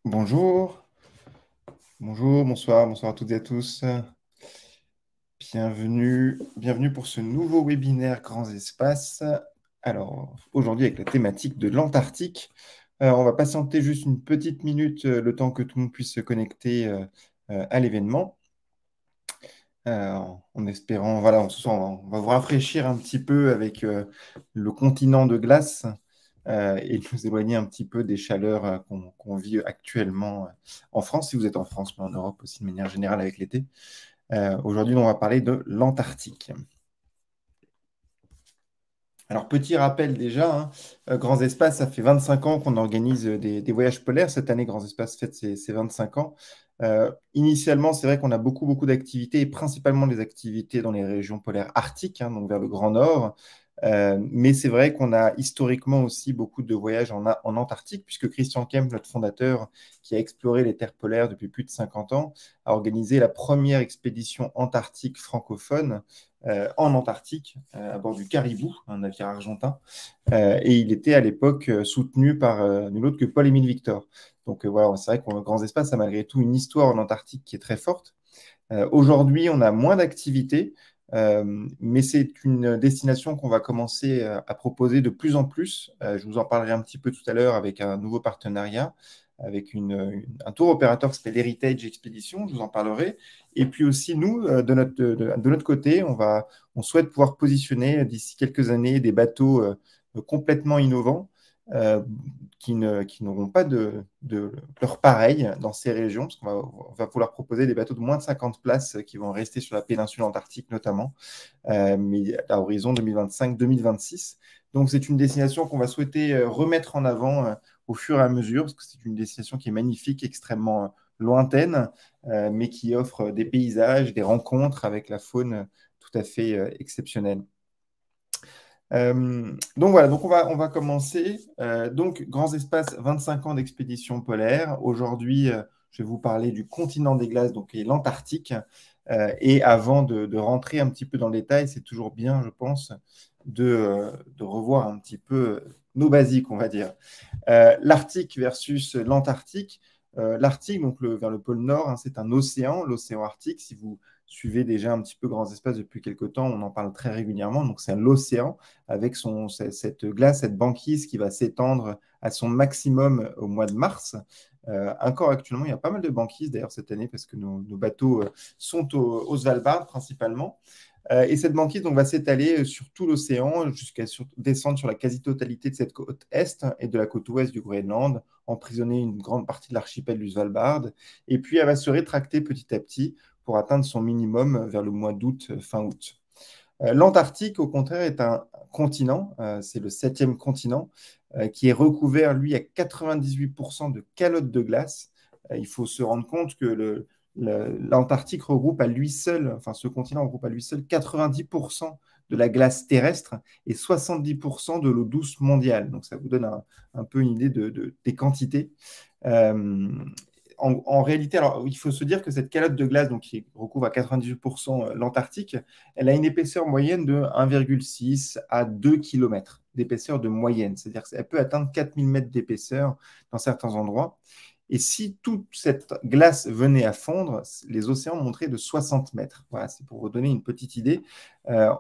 Bonjour, bonjour, bonsoir, bonsoir à toutes et à tous. Bienvenue pour ce nouveau webinaire Grands Espaces. Alors, aujourd'hui avec la thématique de l'Antarctique. On va patienter juste une petite minute, le temps que tout le monde puisse se connecter à l'événement. En espérant, voilà, on va vous rafraîchir un petit peu avec le continent de glace et nous éloigner un petit peu des chaleurs qu'on vit actuellement en France, si vous êtes en France, mais en Europe aussi de manière générale avec l'été. Aujourd'hui, on va parler de l'Antarctique. Alors, petit rappel déjà, Grands Espaces, ça fait 25 ans qu'on organise des voyages polaires. Cette année, Grands Espaces fête ses 25 ans. Initialement, c'est vrai qu'on a beaucoup d'activités, et principalement des activités dans les régions polaires arctiques, donc vers le Grand Nord. Mais c'est vrai qu'on a historiquement aussi beaucoup de voyages en Antarctique, puisque Christian Kemp, notre fondateur, qui a exploré les terres polaires depuis plus de 50 ans, a organisé la première expédition antarctique francophone en Antarctique, à bord du Caribou, un navire argentin. Et il était à l'époque soutenu par nul autre que Paul-Émile Victor. Donc voilà, c'est vrai qu'on Grands Espaces a malgré tout une histoire en Antarctique qui est très forte. Aujourd'hui, on a moins d'activités, mais c'est une destination qu'on va commencer à proposer de plus en plus. Je vous en parlerai un petit peu tout à l'heure avec un nouveau partenariat, avec un tour opérateur qui s'appelle Heritage Expedition, je vous en parlerai. Et puis aussi, nous, de notre côté, on souhaite pouvoir positionner d'ici quelques années des bateaux complètement innovants euh, qui n'auront pas de leur pareil dans ces régions, parce on va pouvoir proposer des bateaux de moins de 50 places qui vont rester sur la péninsule antarctique notamment, mais à horizon 2025-2026. Donc c'est une destination qu'on va souhaiter remettre en avant au fur et à mesure, parce que c'est une destination qui est magnifique, extrêmement lointaine, mais qui offre des paysages, des rencontres avec la faune tout à fait exceptionnelle. Donc voilà, donc on va commencer. Donc, Grands Espaces, 25 ans d'expédition polaire. Aujourd'hui, je vais vous parler du continent des glaces, donc qui est l'Antarctique. Et avant de rentrer un petit peu dans le détail, c'est toujours bien, je pense, de revoir un petit peu nos basiques, on va dire. L'Arctique versus l'Antarctique. L'Arctique, donc vers le pôle Nord, c'est un océan, l'océan Arctique. Si vous suivez déjà un petit peu Grands Espaces depuis quelques temps, on en parle très régulièrement. Donc c'est l'océan avec cette glace, cette banquise qui va s'étendre à son maximum au mois de mars. Encore actuellement, il y a pas mal de banquises d'ailleurs cette année parce que nos bateaux sont au Svalbard principalement. Et cette banquise donc, va s'étaler sur tout l'océan jusqu'à descendre sur la quasi-totalité de cette côte est et de la côte ouest du Groenland, emprisonner une grande partie de l'archipel du Svalbard. Et puis, elle va se rétracter petit à petit pour atteindre son minimum vers le mois d'août, fin août. L'Antarctique, au contraire, est un continent, c'est le septième continent, qui est recouvert, lui, à 98% de calottes de glace. Il faut se rendre compte que l'Antarctique regroupe à lui seul, enfin ce continent regroupe à lui seul 90% de la glace terrestre et 70% de l'eau douce mondiale. Donc ça vous donne un peu une idée des quantités. Euh, en réalité, alors, il faut se dire que cette calotte de glace, donc, qui recouvre à 98% l'Antarctique, elle a une épaisseur moyenne de 1,6 à 2 km d'épaisseur de moyenne. C'est-à-dire qu'elle peut atteindre 4000 mètres d'épaisseur dans certains endroits. Et si toute cette glace venait à fondre, les océans monteraient de 60 mètres. Voilà, c'est pour vous donner une petite idée. Euh,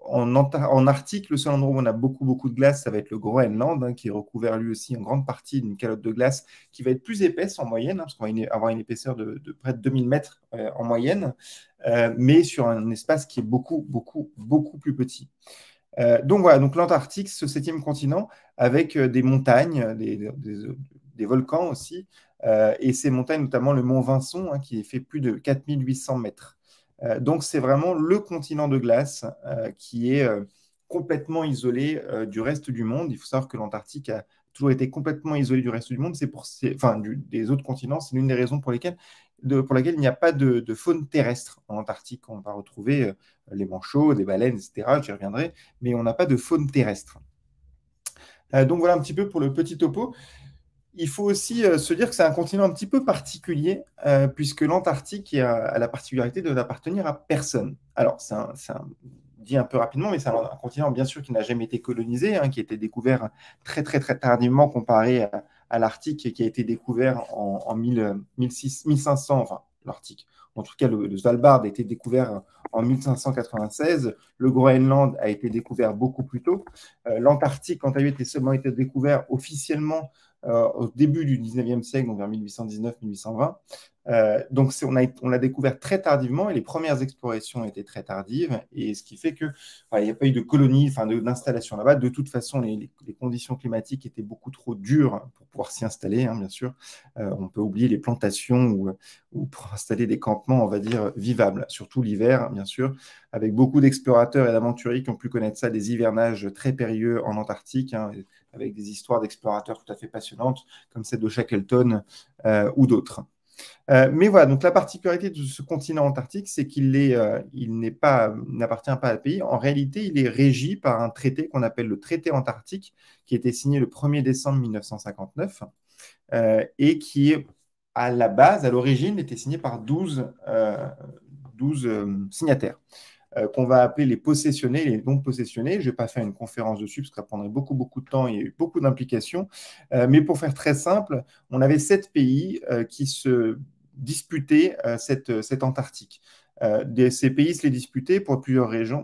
en Arctique, le seul endroit où on a beaucoup de glace, ça va être le Groenland, qui est recouvert lui aussi en grande partie d'une calotte de glace qui va être plus épaisse en moyenne, parce qu'on va avoir une épaisseur de près de 2000 mètres en moyenne, mais sur un espace qui est beaucoup plus petit. Donc voilà, donc l'Antarctique, ce septième continent, avec des montagnes, des volcans aussi, et ces montagnes, notamment le mont Vinson, qui fait plus de 4800 mètres. Donc c'est vraiment le continent de glace qui est complètement isolé du reste du monde. Il faut savoir que l'Antarctique a toujours été complètement isolé du reste du monde. Enfin, des autres continents, c'est l'une des raisons pour laquelle il n'y a pas de faune terrestre en Antarctique. On va retrouver les manchots, des baleines, etc. J'y reviendrai, mais on n'a pas de faune terrestre. Donc voilà un petit peu pour le petit topo. Il faut aussi se dire que c'est un continent un petit peu particulier, puisque l'Antarctique a la particularité de n'appartenir à personne. Alors, dit un peu rapidement, mais c'est un continent bien sûr qui n'a jamais été colonisé, qui a été découvert très tardivement comparé à l'Arctique qui a été découvert en 1500, enfin l'Arctique. En tout cas, le Svalbard a été découvert en 1596. Le Groenland a été découvert beaucoup plus tôt. L'Antarctique, quant à lui, a seulement été découvert officiellement au début du 19e siècle, donc vers 1819-1820. Donc, on l'a découvert très tardivement et les premières explorations étaient très tardives. Et ce qui fait qu'il n'y a pas eu de colonies, d'installation là-bas. De toute façon, les conditions climatiques étaient beaucoup trop dures pour pouvoir s'y installer, hein, bien sûr. On peut oublier les plantations ou pour installer des campements, on va dire, vivables, surtout l'hiver, bien sûr, avec beaucoup d'explorateurs et d'aventuriers qui ont pu connaître ça, des hivernages très périlleux en Antarctique, hein, avec des histoires d'explorateurs tout à fait passionnantes, comme celle de Shackleton ou d'autres. Mais voilà, donc la particularité de ce continent antarctique, c'est qu'il n'appartient pas à un pays. En réalité, il est régi par un traité qu'on appelle le traité antarctique, qui a été signé le 1er décembre 1959 et qui est à la base, à l'origine, était signé par 12 signataires. Qu'on va appeler les possessionnés et les non possessionnés. Je ne vais pas faire une conférence dessus parce que ça prendrait beaucoup, beaucoup de temps. Il y a eu beaucoup d'implications. Mais pour faire très simple, on avait 7 pays qui se disputaient cette Antarctique. Ces pays se les disputaient pour plusieurs raisons.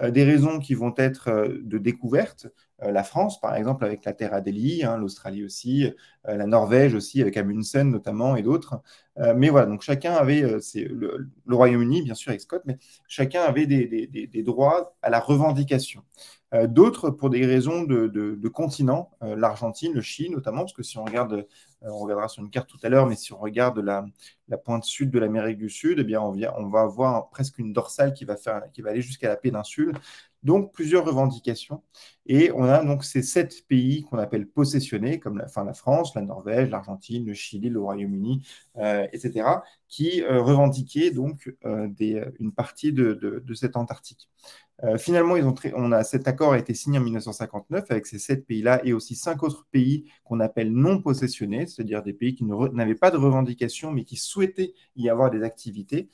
Des raisons qui vont être de découverte. La France, par exemple, avec la Terre Adélie, hein, l'Australie aussi, la Norvège aussi, avec Amundsen notamment, et d'autres. Mais voilà, donc chacun avait, le Royaume-Uni, bien sûr, avec Scott, mais chacun avait des droits à la revendication. D'autres, pour des raisons de continent, l'Argentine, le Chili notamment, parce que si on regarde, on regardera sur une carte tout à l'heure, mais si on regarde la pointe sud de l'Amérique du Sud, eh bien, on va avoir presque une dorsale qui va aller jusqu'à la péninsule. Donc, plusieurs revendications. Et on a donc ces 7 pays qu'on appelle possessionnés, comme la France, la Norvège, l'Argentine, le Chili, le Royaume-Uni, etc., qui revendiquaient donc une partie de cette Antarctique. Finalement, cet accord a été signé en 1959 avec ces 7 pays-là et aussi 5 autres pays qu'on appelle non possessionnés, c'est-à-dire des pays qui n'avaient pas de revendication mais qui souhaitaient y avoir des activités,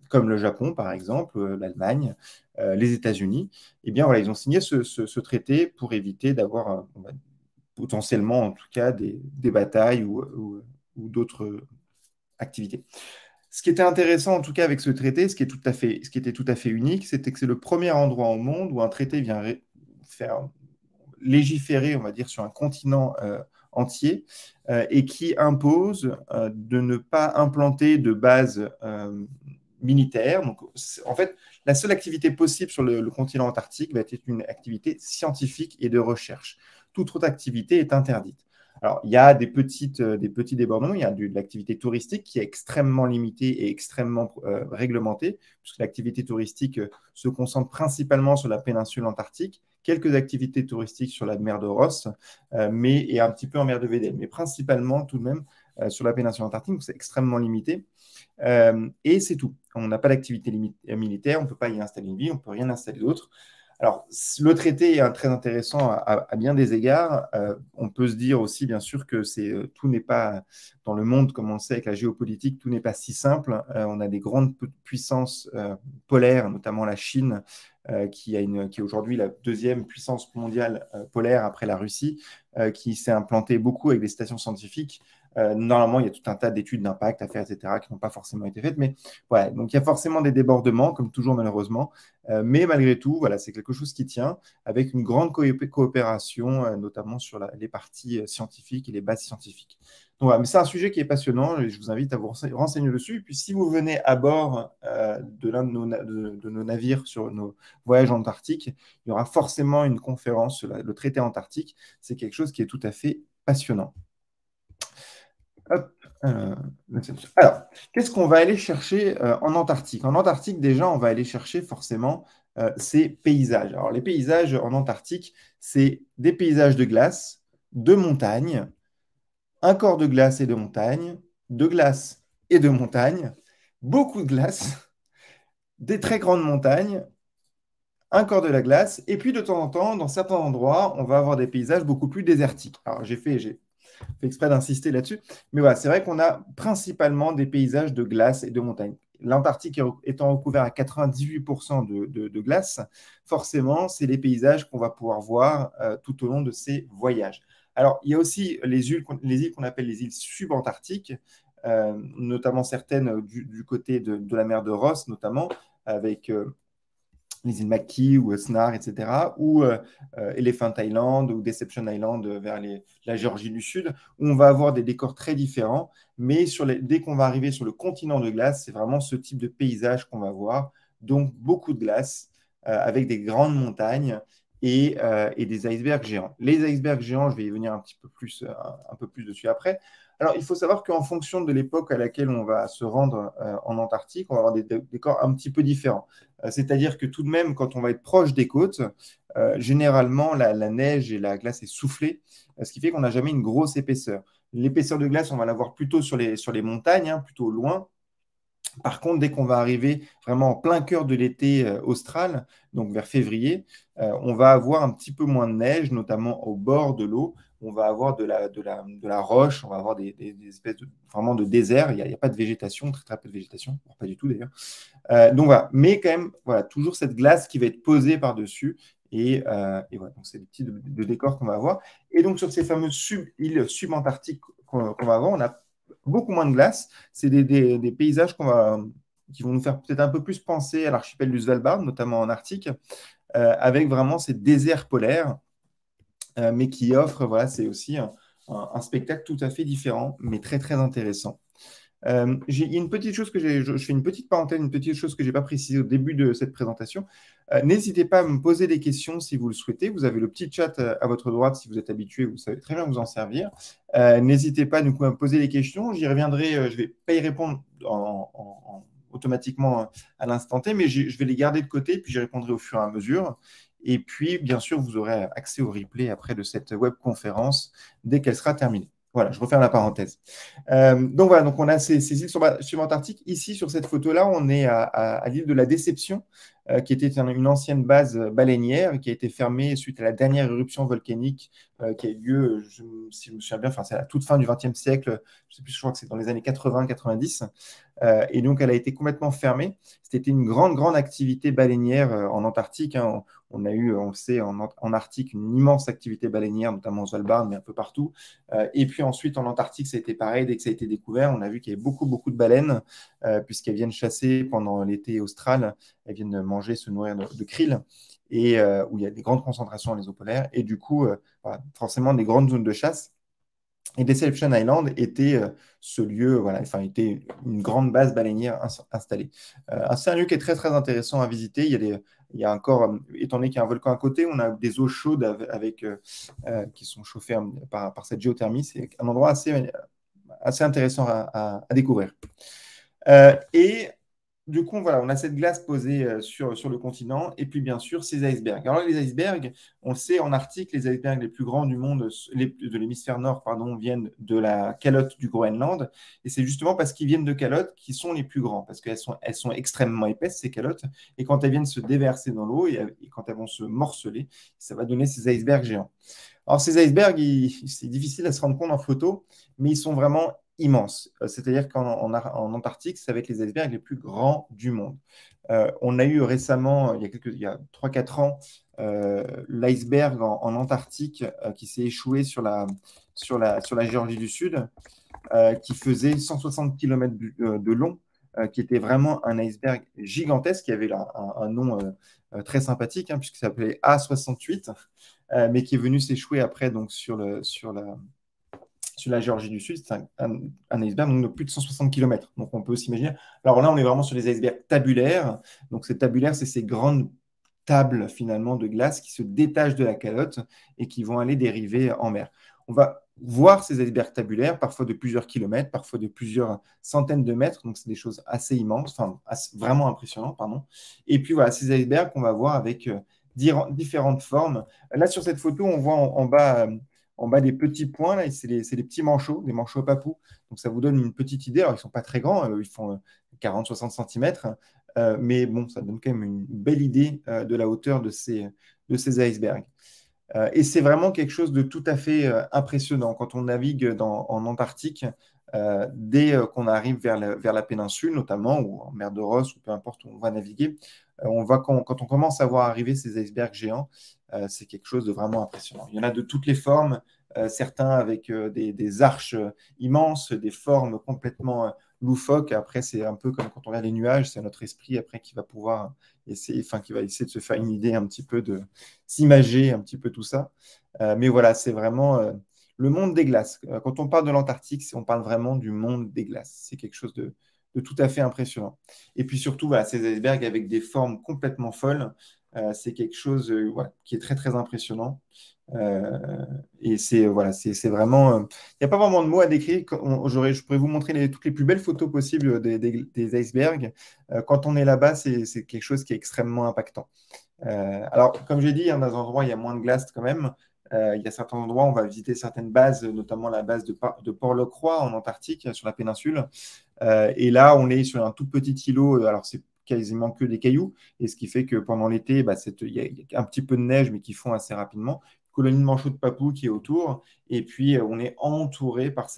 comme le Japon par exemple, l'Allemagne, les États-Unis. Eh bien voilà, ils ont signé ce traité pour éviter d'avoir potentiellement en tout cas des batailles ou d'autres activités. Ce qui était intéressant, en tout cas, avec ce traité, ce qui était tout à fait unique, c'était que c'est le premier endroit au monde où un traité vient faire légiférer, on va dire, sur un continent entier et qui impose de ne pas implanter de base militaire. Donc, en fait, la seule activité possible sur le continent antarctique va être une activité scientifique et de recherche. Toute autre activité est interdite. Alors, il y a des petits débordements, il y a de l'activité touristique qui est extrêmement limitée et extrêmement réglementée, puisque l'activité touristique se concentre principalement sur la péninsule antarctique, quelques activités touristiques sur la mer de Ross, et un petit peu en mer de Weddell, mais principalement tout de même sur la péninsule antarctique, donc c'est extrêmement limité. Et c'est tout. On n'a pas d'activité militaire, on ne peut pas y installer une ville, on ne peut rien installer d'autre. Alors, le traité est très intéressant à bien des égards. On peut se dire aussi, bien sûr, que tout n'est pas, dans le monde, comme on le sait, avec la géopolitique, tout n'est pas si simple. On a des grandes puissances polaires, notamment la Chine, qui est aujourd'hui la deuxième puissance mondiale polaire après la Russie, qui s'est implantée beaucoup avec des stations scientifiques. Normalement, il y a tout un tas d'études d'impact à faire, etc., qui n'ont pas forcément été faites. Mais voilà, donc il y a forcément des débordements, comme toujours malheureusement. Mais malgré tout, voilà, c'est quelque chose qui tient avec une grande coopération, notamment sur les parties scientifiques et les bases scientifiques. Donc, voilà, mais c'est un sujet qui est passionnant et je vous invite à vous renseigner dessus. Et puis, si vous venez à bord de l'un de nos navires sur nos voyages antarctiques, il y aura forcément une conférence sur le traité antarctique. C'est quelque chose qui est tout à fait passionnant. Hop, alors, qu'est-ce qu'on va aller chercher en Antarctique? En Antarctique, déjà, on va aller chercher forcément ces paysages. Alors, les paysages en Antarctique, c'est des paysages de glace, de montagne, un corps de glace et de glace et de montagne, beaucoup de glace, des très grandes montagnes, un corps de la glace, et puis de temps en temps, dans certains endroits, on va avoir des paysages beaucoup plus désertiques. Alors, j'ai fait exprès d'insister là-dessus. Mais voilà, c'est vrai qu'on a principalement des paysages de glace et de montagne. l'Antarctique étant recouvert à 98% de glace, forcément, c'est les paysages qu'on va pouvoir voir tout au long de ces voyages. Alors, il y a aussi les îles qu'on appelle les îles subantarctiques, notamment certaines du côté de la mer de Ross, notamment, avec les îles Mackay ou Snar, etc., ou Elephant Island ou Deception Island vers la Géorgie du Sud, où on va avoir des décors très différents, mais dès qu'on va arriver sur le continent de glace, c'est vraiment ce type de paysage qu'on va voir, donc beaucoup de glace, avec des grandes montagnes et des icebergs géants. Les icebergs géants, je vais y venir un peu plus dessus après. Alors, il faut savoir qu'en fonction de l'époque à laquelle on va se rendre en Antarctique, on va avoir des décors un petit peu différents. C'est-à-dire que tout de même, quand on va être proche des côtes, généralement, la neige et la glace est soufflée, ce qui fait qu'on n'a jamais une grosse épaisseur. L'épaisseur de glace, on va l'avoir plutôt sur les montagnes, hein, plutôt loin. Par contre, dès qu'on va arriver vraiment en plein cœur de l'été austral, donc vers février, on va avoir un petit peu moins de neige, notamment au bord de l'eau. On va avoir de la roche, on va avoir des espèces vraiment de désert. Il n'y a pas de végétation, très, très peu de végétation, pas du tout d'ailleurs. Donc voilà, mais quand même, voilà, toujours cette glace qui va être posée par-dessus. Et voilà, donc c'est le type de décor qu'on va avoir. Et donc sur ces fameuses îles subantarctiques qu'on va avoir, on a beaucoup moins de glace. C'est des paysages qui vont nous faire peut-être un peu plus penser à l'archipel du Svalbard, notamment en Arctique, avec vraiment ces déserts polaires, mais qui offrent, voilà, c'est aussi un spectacle tout à fait différent, mais très très intéressant. Il y a une petite chose je fais une petite parenthèse, une petite chose que je n'ai pas précisée au début de cette présentation. N'hésitez pas à me poser des questions si vous le souhaitez. Vous avez le petit chat à votre droite si vous êtes habitué, vous savez très bien vous en servir. N'hésitez pas du coup à me poser des questions. J'y reviendrai, je ne vais pas y répondre automatiquement à l'instant T, mais je vais les garder de côté, puis j'y répondrai au fur et à mesure. Et puis, bien sûr, vous aurez accès au replay après de cette webconférence dès qu'elle sera terminée. Voilà, je referme la parenthèse. Donc voilà, donc on a ces îles subantarctiques. Ici, sur cette photo-là, on est à l'île de la Déception, qui était une ancienne base baleinière, qui a été fermée suite à la dernière éruption volcanique qui a eu lieu, si je me souviens bien, enfin, c'est à la toute fin du XXe siècle, je sais plus, je crois que c'est dans les années 80-90. Et donc, elle a été complètement fermée. C'était une grande, grande activité baleinière en Antarctique, hein. On a eu, on le sait, en Arctique, une immense activité baleinière, notamment au Svalbard, mais un peu partout. Et puis ensuite, en Antarctique, ça a été pareil. Dès que ça a été découvert, on a vu qu'il y avait beaucoup, beaucoup de baleines, puisqu'elles viennent chasser pendant l'été austral. Elles viennent manger, se nourrir de krill, et où il y a des grandes concentrations dans les eaux polaires. Et du coup, voilà, forcément, des grandes zones de chasse. Et Deception Island était ce lieu, voilà, enfin, était une grande base baleinière installée. C'est un lieu qui est très, très intéressant à visiter. Il y a encore, étant donné qu'il y a un volcan à côté, on a des eaux chaudes qui sont chauffées par cette géothermie. C'est un endroit assez intéressant à découvrir. Et du coup, voilà, on a cette glace posée sur le continent et puis bien sûr ces icebergs. Alors les icebergs, on le sait, en Arctique, les icebergs les plus grands du monde, de l'hémisphère nord, pardon, viennent de la calotte du Groenland. Et c'est justement parce qu'ils viennent de calottes qu'ils sont les plus grands, parce elles sont extrêmement épaisses, ces calottes. Et quand elles viennent se déverser dans l'eau et quand elles vont se morceler, ça va donner ces icebergs géants. Alors, ces icebergs, c'est difficile à se rendre compte en photo, mais ils sont vraiment immenses. C'est-à-dire qu'en Antarctique, ça va être les icebergs les plus grands du monde. On a eu récemment, il y a 3-4 ans, l'iceberg en Antarctique qui s'est échoué sur la Géorgie du Sud, qui faisait 160 km de long, qui était vraiment un iceberg gigantesque, qui avait là un nom très sympathique, hein, puisqu'il s'appelait A68, mais qui est venu s'échouer après donc, sur la Géorgie du Sud. C'est un iceberg donc, de plus de 160 km. Donc on peut s'imaginer. Alors là, on est vraiment sur les icebergs tabulaires. Donc ces tabulaires, c'est ces grandes tables finalement de glace qui se détachent de la calotte et qui vont aller dériver en mer. On va voir ces icebergs tabulaires, parfois de plusieurs kilomètres, parfois de plusieurs centaines de mètres. Donc c'est des choses assez immenses, enfin vraiment impressionnantes, pardon. Et puis voilà, ces icebergs qu'on va voir avec différentes formes. Là, sur cette photo, on voit en bas des petits points, là, c'est les petits manchots, des manchots papous. Donc, ça vous donne une petite idée. Alors, ils ne sont pas très grands, ils font 40-60 cm, mais bon, ça donne quand même une belle idée de la hauteur de ces icebergs. Et c'est vraiment quelque chose de tout à fait impressionnant quand on navigue en Antarctique. Dès qu'on arrive vers la péninsule, notamment, ou en mer de Ross, ou peu importe où on va naviguer, on voit quand on commence à voir arriver ces icebergs géants, c'est quelque chose de vraiment impressionnant. Il y en a de toutes les formes, certains avec des arches immenses, des formes complètement loufoques. Après, c'est un peu comme quand on regarde les nuages, c'est notre esprit après qui va pouvoir essayer, enfin, qui va essayer de se faire une idée un petit peu de s'imager un petit peu tout ça. Mais voilà, c'est vraiment le monde des glaces. Quand on parle de l'Antarctique, on parle vraiment du monde des glaces. C'est quelque chose de tout à fait impressionnant. Et puis surtout, voilà, ces icebergs avec des formes complètement folles, c'est quelque chose voilà, qui est très très impressionnant. Et c'est voilà, c'est vraiment. Il n'y a pas vraiment de mots à décrire. Je pourrais vous montrer toutes les plus belles photos possibles des icebergs. Quand on est là-bas, c'est quelque chose qui est extrêmement impactant. Alors, comme j'ai dit, hein, dans un endroit, il y a moins de glace quand même. Il y a certains endroits, on va visiter certaines bases, notamment la base de Port-le-Croix en Antarctique, sur la péninsule. Et là, on est sur un tout petit îlot. Alors, c'est quasiment que des cailloux. Et ce qui fait que pendant l'été, bah, il y a un petit peu de neige, mais qui fond assez rapidement. Colonie de manchots de papous qui est autour. Et puis, on est entouré par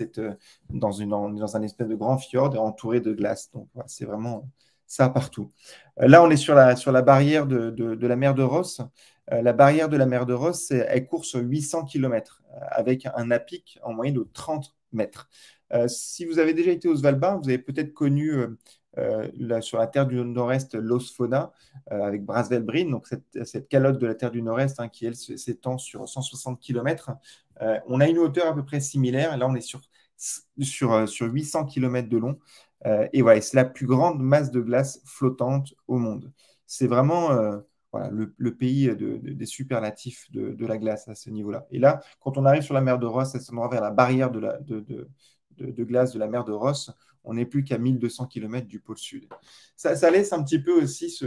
dans un espèce de grand fjord et entouré de glace. Donc, voilà, c'est vraiment ça partout. Là, on est sur la barrière de la mer de Ross. La barrière de la mer de Ross, elle court sur 800 km avec un apic en moyenne de 30 mètres. Si vous avez déjà été au Svalbard, vous avez peut-être connu sur la terre du Nord-Est l'Osfona avec Brasvelbrin, donc cette calotte de la terre du Nord-Est hein, qui, elle, s'étend sur 160 km. On a une hauteur à peu près similaire. Là, on est sur 800 km de long. Et voilà, c'est la plus grande masse de glace flottante au monde. C'est vraiment voilà, le pays des superlatifs de la glace à ce niveau-là. Et là, quand on arrive sur la mer de Ross, à ce moment vers la barrière de glace de la mer de Ross, on n'est plus qu'à 1200 km du pôle sud. Ça laisse un petit peu aussi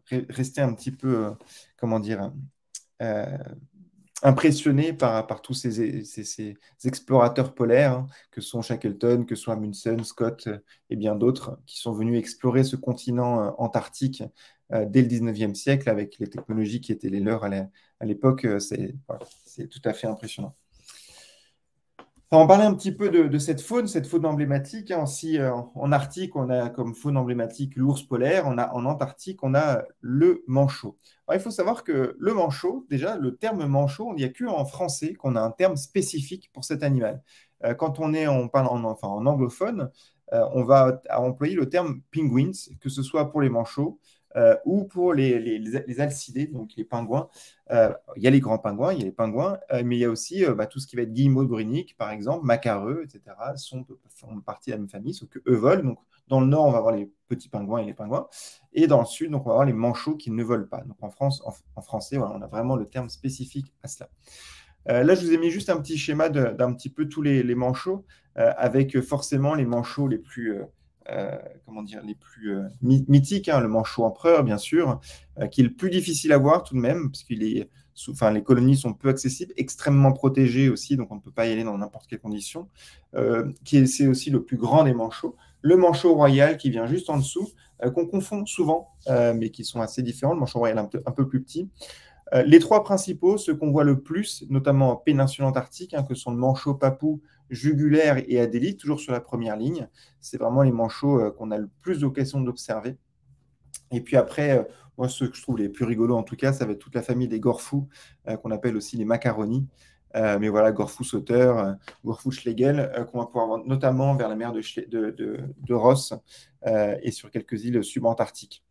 rester un petit peu, comment dire, euh, impressionné par tous ces explorateurs polaires, hein, que sont Shackleton, que sont Amundsen, Scott et bien d'autres, qui sont venus explorer ce continent antarctique dès le 19e siècle avec les technologies qui étaient les leurs à l'époque. Voilà, c'est tout à fait impressionnant. On va parler un petit peu de cette faune emblématique. Hein. Si en Arctique, on a comme faune emblématique l'ours polaire, en Antarctique, on a le manchot. Alors, il faut savoir que le manchot, déjà, le terme manchot, il n'y a qu'en français qu'on a un terme spécifique pour cet animal. Quand on parle enfin, en anglophone, on va employer le terme penguins, que ce soit pour les manchots ou pour les alcidés, donc les pingouins. Il y a les grands pingouins, il y a les pingouins, mais il y a aussi tout ce qui va être guillemot de brunique, par exemple, macareux, etc., font partie de la même famille, sauf qu'eux volent. Donc, dans le nord, on va avoir les petits pingouins et les pingouins, et dans le sud, donc, on va avoir les manchots qui ne volent pas. Donc, en France, en français, voilà, on a vraiment le terme spécifique à cela. Là, je vous ai mis juste un petit schéma d'un petit peu tous les manchots, avec forcément les manchots les plus, comment dire, les plus mythiques, hein, le manchot empereur, bien sûr, qui est le plus difficile à voir tout de même, parce que les colonies sont peu accessibles, extrêmement protégées aussi, donc on ne peut pas y aller dans n'importe quelle condition. C'est aussi le plus grand des manchots. Le manchot royal qui vient juste en dessous, qu'on confond souvent, mais qui sont assez différents. Le manchot royal un peu plus petit. Les trois principaux, ceux qu'on voit le plus, notamment en péninsule antarctique, hein, que sont le manchot papou, jugulaire et adélite, toujours sur la première ligne. C'est vraiment les manchots qu'on a le plus d'occasion d'observer. Et puis après, moi, ceux que je trouve les plus rigolos, en tout cas, ça va être toute la famille des gorfous, qu'on appelle aussi les macaronis. Mais voilà, gorfou sauteur, gorfou schlegel, qu'on va pouvoir voir notamment vers la mer de Ross et sur quelques îles subantarctiques.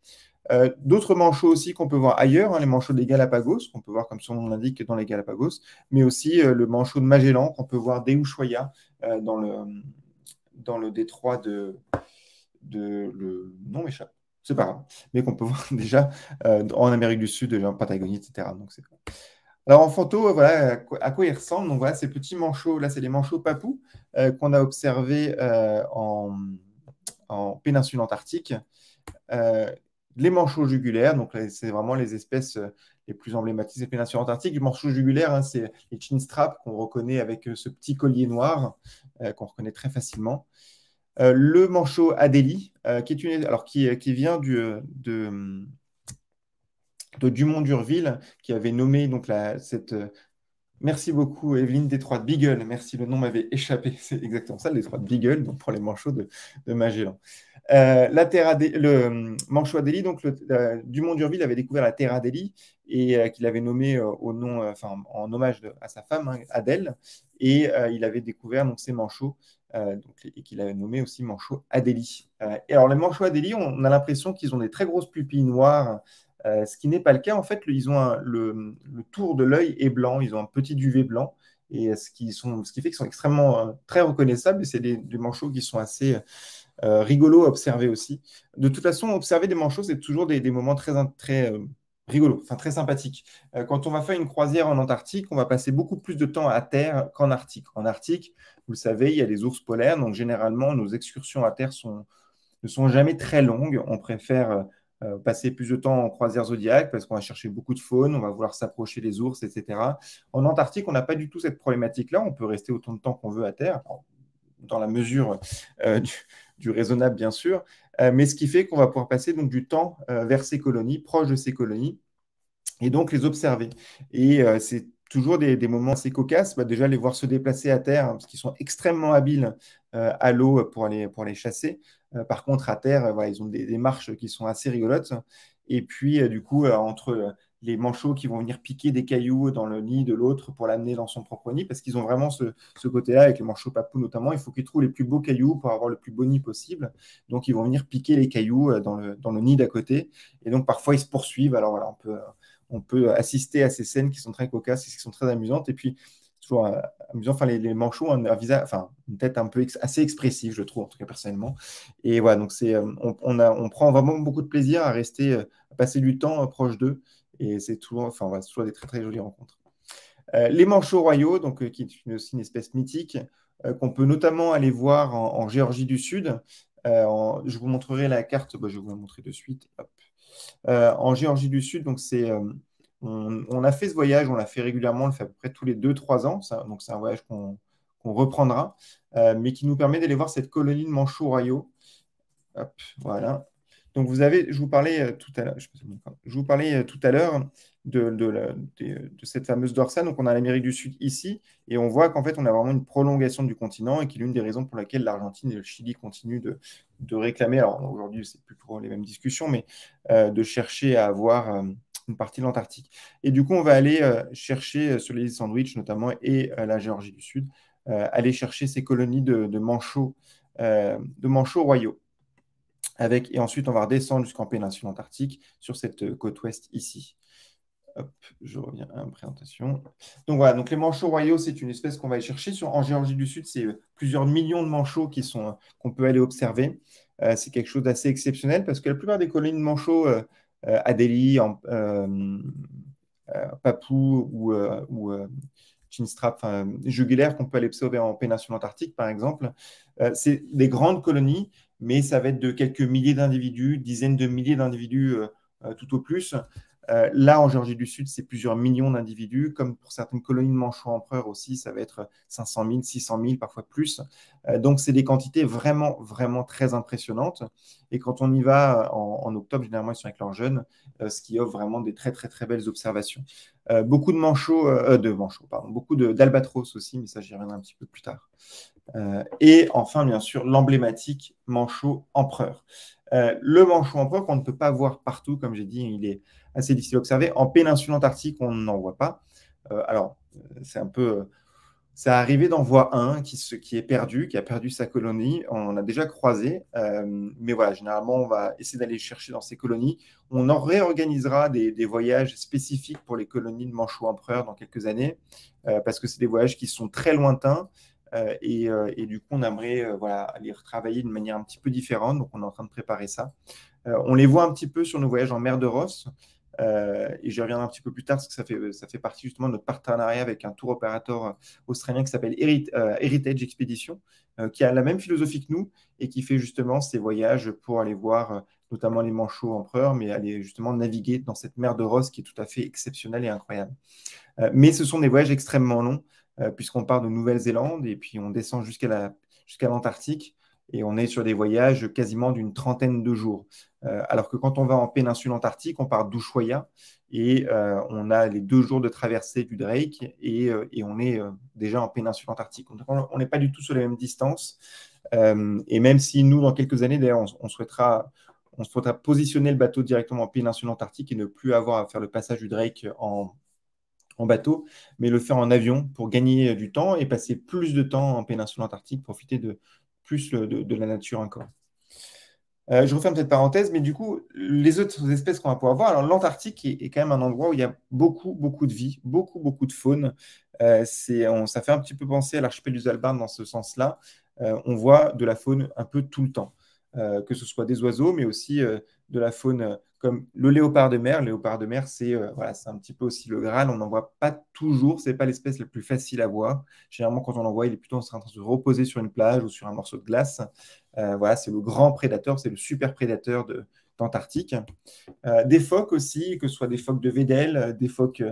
D'autres manchots aussi qu'on peut voir ailleurs, hein, les manchots des Galapagos, qu'on peut voir comme son nom l'indique dans les Galapagos, mais aussi le manchot de Magellan qu'on peut voir d'Ushuaia dans le détroit le nom m'échappe, c'est pas grave, mais qu'on peut voir déjà en Amérique du Sud, en Patagonie, etc. Donc, alors en photo, voilà à quoi ils ressemblent. Donc voilà, ces petits manchots, là c'est les manchots papous qu'on a observés en péninsule antarctique. Les manchots jugulaires, donc c'est vraiment les espèces les plus emblématiques des péninsules antarctiques. Les manchots jugulaires, hein, c'est les chinstraps qu'on reconnaît avec ce petit collier noir qu'on reconnaît très facilement. Le manchot Adélie, qui vient de Dumont d'Urville qui avait nommé donc cette. Merci beaucoup, Evelyne Détroit de Beagle. Merci, le nom m'avait échappé. C'est exactement ça, le Détroit de Beagle, donc pour les manchots de Magellan. Le manchot Adélie, donc Dumont d'Urville avait découvert la Terre Adélie et qu'il avait nommé au nom, en hommage à sa femme, hein, Adèle, et il avait découvert donc ces manchots et qu'il avait nommé aussi manchot Adélie. Et alors les manchots Adélie, on a l'impression qu'ils ont des très grosses pupilles noires. Ce qui n'est pas le cas, en fait, ils ont le tour de l'œil est blanc, ils ont un petit duvet blanc, et ce qui fait qu'ils sont extrêmement très reconnaissables, et c'est des manchots qui sont assez rigolos à observer aussi. De toute façon, observer des manchots, c'est toujours des moments très rigolos, enfin très sympathiques. Quand on va faire une croisière en Antarctique, on va passer beaucoup plus de temps à terre qu'en Arctique. En Arctique, vous le savez, il y a les ours polaires, donc généralement, nos excursions à terre ne sont jamais très longues. On préfère passer plus de temps en croisière zodiaque parce qu'on va chercher beaucoup de faune, on va vouloir s'approcher des ours, etc. En Antarctique, on n'a pas du tout cette problématique-là. On peut rester autant de temps qu'on veut à terre, dans la mesure du raisonnable, bien sûr. Mais ce qui fait qu'on va pouvoir passer donc du temps vers ces colonies, proches de ces colonies, et donc les observer. Et c'est toujours des moments assez cocasses. Bah, déjà, les voir se déplacer à terre, hein, parce qu'ils sont extrêmement habiles à l'eau pour aller chasser. Par contre, à terre, voilà, ils ont des marches qui sont assez rigolotes. Et puis, du coup, entre les manchots qui vont venir piquer des cailloux dans le nid de l'autre pour l'amener dans son propre nid, parce qu'ils ont vraiment ce côté-là, avec les manchots papous notamment, il faut qu'ils trouvent les plus beaux cailloux pour avoir le plus beau nid possible. Donc, ils vont venir piquer les cailloux dans le nid d'à côté. Et donc, parfois, ils se poursuivent. Alors, voilà, on peut assister à ces scènes qui sont très cocasses et qui sont très amusantes. Et puis, toujours amusant, enfin, les manchots ont un visage, enfin, une tête un peu assez expressive, je trouve, en tout cas personnellement. Et voilà, donc on prend vraiment beaucoup de plaisir à rester, à passer du temps proche d'eux. Et c'est toujours, enfin, voilà, c'est toujours des très, très jolies rencontres. Les manchots royaux, donc, qui est aussi une espèce mythique, qu'on peut notamment aller voir en Géorgie du Sud. Je vous montrerai la carte, bah, je vais vous la montrer de suite. Hop. En Géorgie du Sud. Donc, on a fait ce voyage, on l'a fait régulièrement, on le fait à peu près tous les 2-3 ans. Donc, c'est un voyage qu'on reprendra, mais qui nous permet d'aller voir cette colonie de manchots royaux. Hop, voilà. Donc, je vous parlais tout à l'heure, je vous parlais tout à l'heure de cette fameuse dorsale. Donc, on a l'Amérique du Sud ici, et on voit qu'en fait, on a vraiment une prolongation du continent, et qui est l'une des raisons pour laquelle l'Argentine et le Chili continuent de réclamer, alors aujourd'hui, c'est plus pour les mêmes discussions, mais de chercher à avoir une partie de l'Antarctique. Et du coup, on va aller chercher sur les îles Sandwich, notamment, et la Géorgie du Sud, aller chercher ces colonies de manchots royaux. Et ensuite, on va redescendre jusqu'en péninsule antarctique sur cette côte ouest ici. Hop, je reviens à la présentation. Donc voilà, donc les manchots royaux, c'est une espèce qu'on va aller chercher. En Géorgie du Sud, c'est plusieurs millions de manchots qu'on peut aller observer. C'est quelque chose d'assez exceptionnel parce que la plupart des colonies de manchots, Adélie, Papou ou chinstrap, jugulaire, qu'on peut aller observer en péninsule antarctique, par exemple, c'est des grandes colonies, mais ça va être de quelques milliers d'individus, dizaines de milliers d'individus tout au plus. Là, en Géorgie du Sud, c'est plusieurs millions d'individus. Comme pour certaines colonies de manchots empereurs aussi, ça va être 500 000, 600 000, parfois plus. Donc, c'est des quantités vraiment, vraiment très impressionnantes. Et quand on y va en octobre, généralement, ils sont avec leurs jeunes, ce qui offre vraiment des très, très, très belles observations. Beaucoup de beaucoup d'albatros aussi, mais ça, j'y reviendrai un petit peu plus tard. Et enfin, bien sûr, l'emblématique manchot empereur. Le manchot empereur qu'on ne peut pas voir partout, comme j'ai dit, il est assez difficile à observer. En péninsule antarctique, on n'en voit pas. C'est un peu. Ça arrivé d'en voir un qui est perdu, qui a perdu sa colonie. On en a déjà croisé. Mais voilà, généralement, on va essayer d'aller chercher dans ces colonies. On en réorganisera des voyages spécifiques pour les colonies de manchots empereurs dans quelques années, parce que c'est des voyages qui sont très lointains. Et du coup, on aimerait voilà, les retravailler de manière un petit peu différente. Donc, on est en train de préparer ça. On les voit un petit peu sur nos voyages en mer de Ross. Et j'y reviendrai un petit peu plus tard parce que ça fait partie justement de notre partenariat avec un tour opérateur australien qui s'appelle Heritage Expedition, qui a la même philosophie que nous et qui fait justement ces voyages pour aller voir notamment les manchots empereurs, mais aller justement naviguer dans cette mer de Ross qui est tout à fait exceptionnelle et incroyable. Mais ce sont des voyages extrêmement longs puisqu'on part de Nouvelle-Zélande et puis on descend jusqu'à l'Antarctique. et on est sur des voyages quasiment d'une trentaine de jours. Alors que quand on va en péninsule antarctique, on part d'Ushuaia et on a les 2 jours de traversée du Drake et on est déjà en péninsule antarctique. Donc, on n'est pas du tout sur les mêmes distances. Et même si nous, dans quelques années, d'ailleurs, on souhaitera positionner le bateau directement en péninsule antarctique et ne plus avoir à faire le passage du Drake en bateau, mais le faire en avion pour gagner du temps et passer plus de temps en péninsule antarctique, profiter de plus de la nature encore. Je referme cette parenthèse, mais du coup, les autres espèces qu'on va pouvoir voir, alors l'Antarctique est quand même un endroit où il y a beaucoup, beaucoup de vie, beaucoup, beaucoup de faune. Ça fait un petit peu penser à l'archipel du Svalbard dans ce sens-là. On voit de la faune un peu tout le temps, que ce soit des oiseaux, mais aussi de la faune comme le léopard de mer. Le léopard de mer, c'est voilà, c'est un petit peu aussi le Graal. On n'en voit pas toujours, c'est pas l'espèce la plus facile à voir. Généralement, quand on en voit, il est plutôt en train de se reposer sur une plage ou sur un morceau de glace. Voilà, c'est le grand prédateur, c'est le super prédateur d'Antarctique. Des phoques aussi, que ce soit des phoques de Weddell, des phoques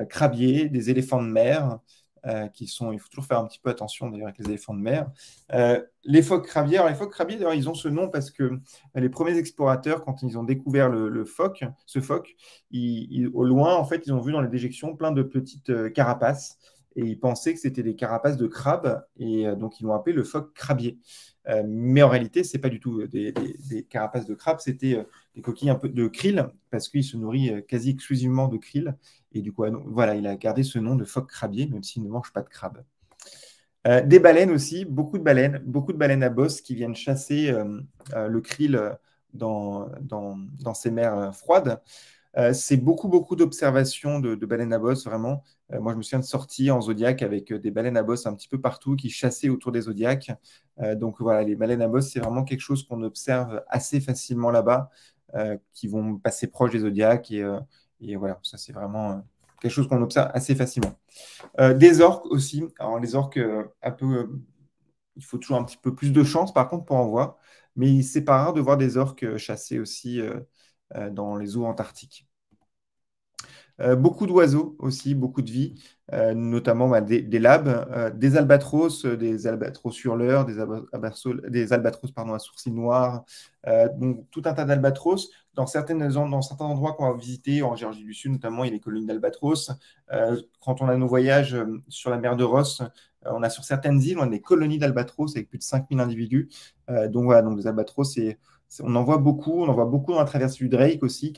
crabiers, des éléphants de mer, il faut toujours faire un petit peu attention d'ailleurs avec les éléphants de mer. Les phoques crabiers, alors les phoques crabiers, d'ailleurs, ils ont ce nom parce que les premiers explorateurs, quand ils ont découvert ce phoque, au loin, en fait, ils ont vu dans les déjections plein de petites carapaces et ils pensaient que c'était des carapaces de crabes et donc ils l'ont appelé le phoque crabier. Mais en réalité, ce n'est pas du tout des carapaces de crabes, c'était des coquilles un peu de krill, parce qu'il se nourrit quasi exclusivement de krill. Et du coup, voilà, il a gardé ce nom de phoque crabier, même s'il ne mange pas de crabe. Des baleines aussi, beaucoup de baleines à bosse qui viennent chasser le krill dans ces mers froides. C'est beaucoup, beaucoup d'observations de baleines à bosse, vraiment. Moi, je me souviens de sorties en zodiac avec des baleines à bosse un petit peu partout qui chassaient autour des zodiacs. Donc voilà, les baleines à bosse, c'est vraiment quelque chose qu'on observe assez facilement là-bas, qui vont passer proche des zodiacs. Et voilà, ça, c'est vraiment quelque chose qu'on observe assez facilement. Des orques aussi. Alors, les orques, il faut toujours un petit peu plus de chance, par contre, pour en voir. Mais c'est pas rare de voir des orques chasser aussi dans les eaux antarctiques. Beaucoup d'oiseaux aussi, beaucoup de vie, notamment des labs, des albatros hurleurs, des albatros pardon, à sourcils noirs, donc tout un tas d'albatros. Dans certains endroits qu'on va visiter, en Géorgie du Sud notamment, il y a les colonies d'albatros. Quand on a nos voyages sur la mer de Ross, on a sur certaines îles, on a des colonies d'albatros avec plus de 5000 individus. Donc voilà, donc les albatros, on en voit beaucoup. On en voit beaucoup dans la traversée du Drake aussi,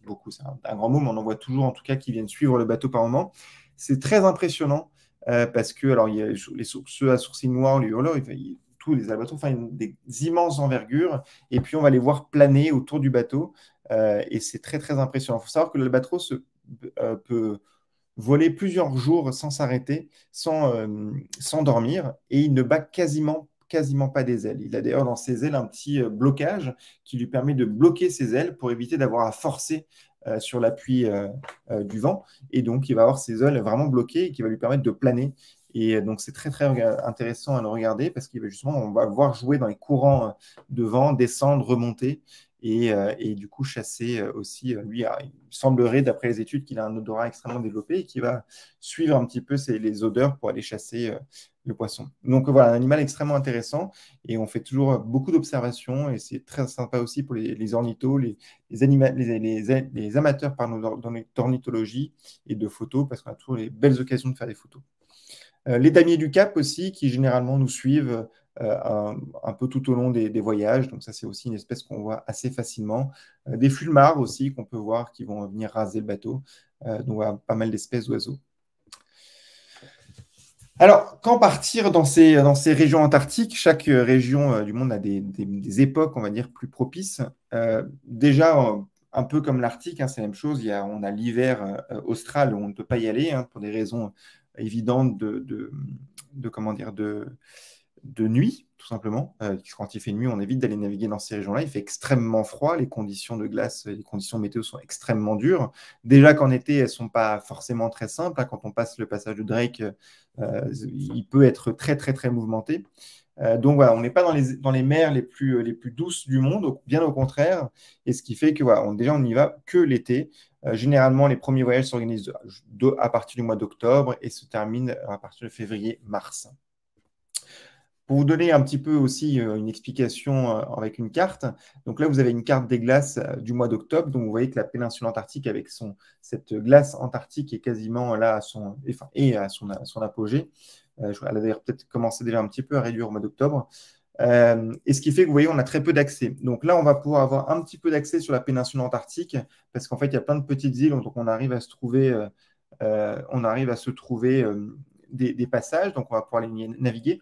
beaucoup, c'est un grand mot, mais on en voit toujours en tout cas qui viennent suivre le bateau par moment. C'est très impressionnant parce que, alors, il y a ceux à sourcils noirs, les hurleurs, tous les albatros, enfin, des immenses envergures, et puis on va les voir planer autour du bateau, et c'est très, très impressionnant. Il faut savoir que l'albatros peut voler plusieurs jours sans s'arrêter, sans dormir, et il ne bat quasiment pas des ailes. Il a d'ailleurs dans ses ailes un petit blocage qui lui permet de bloquer ses ailes pour éviter d'avoir à forcer sur l'appui du vent. Et donc, il va avoir ses ailes vraiment bloquées et qui va lui permettre de planer. Et donc, c'est très, très intéressant à le regarder parce qu'on on va le voir jouer dans les courants de vent, descendre, remonter. Et du coup, chasser aussi, lui, il semblerait, d'après les études, qu'il a un odorat extrêmement développé et qu'il va suivre un petit peu les odeurs pour aller chasser le poisson. Donc voilà, un animal extrêmement intéressant et on fait toujours beaucoup d'observations et c'est très sympa aussi pour les ornithos, les amateurs d'ornithologie et de photos parce qu'on a toujours les belles occasions de faire des photos. Les damiers du Cap aussi, qui généralement nous suivent un peu tout au long des voyages. Donc ça, c'est aussi une espèce qu'on voit assez facilement. Des fulmars aussi qu'on peut voir qui vont venir raser le bateau. Donc voilà, pas mal d'espèces d'oiseaux. Alors, quand partir dans ces régions antarctiques, chaque région du monde a des époques, on va dire, plus propices. Déjà, un peu comme l'Arctique, hein, c'est la même chose. On a l'hiver austral où on ne peut pas y aller hein, pour des raisons évidentes comment dire, de nuit, tout simplement. Quand il fait nuit, on évite d'aller naviguer dans ces régions-là. Il fait extrêmement froid, les conditions de glace, les conditions météo sont extrêmement dures. Déjà qu'en été, elles ne sont pas forcément très simples. Hein. Quand on passe le passage de Drake, il peut être très, très, très mouvementé. Donc voilà, on n'est pas dans les mers les plus douces du monde, bien au contraire. Et ce qui fait que voilà, déjà, on n'y va que l'été. Généralement, les premiers voyages s'organisent à partir du mois d'octobre et se terminent à partir de février-mars. Pour vous donner un petit peu aussi une explication avec une carte, donc là, vous avez une carte des glaces du mois d'octobre. Donc, vous voyez que la péninsule antarctique, avec cette glace antarctique, est quasiment là à son apogée. Elle a d'ailleurs peut-être commencé déjà un petit peu à réduire au mois d'octobre. Et ce qui fait que vous voyez, on a très peu d'accès. Donc là, on va pouvoir avoir un petit peu d'accès sur la péninsule antarctique parce qu'en fait, il y a plein de petites îles, donc on arrive à se trouver, des passages, donc on va pouvoir les naviguer.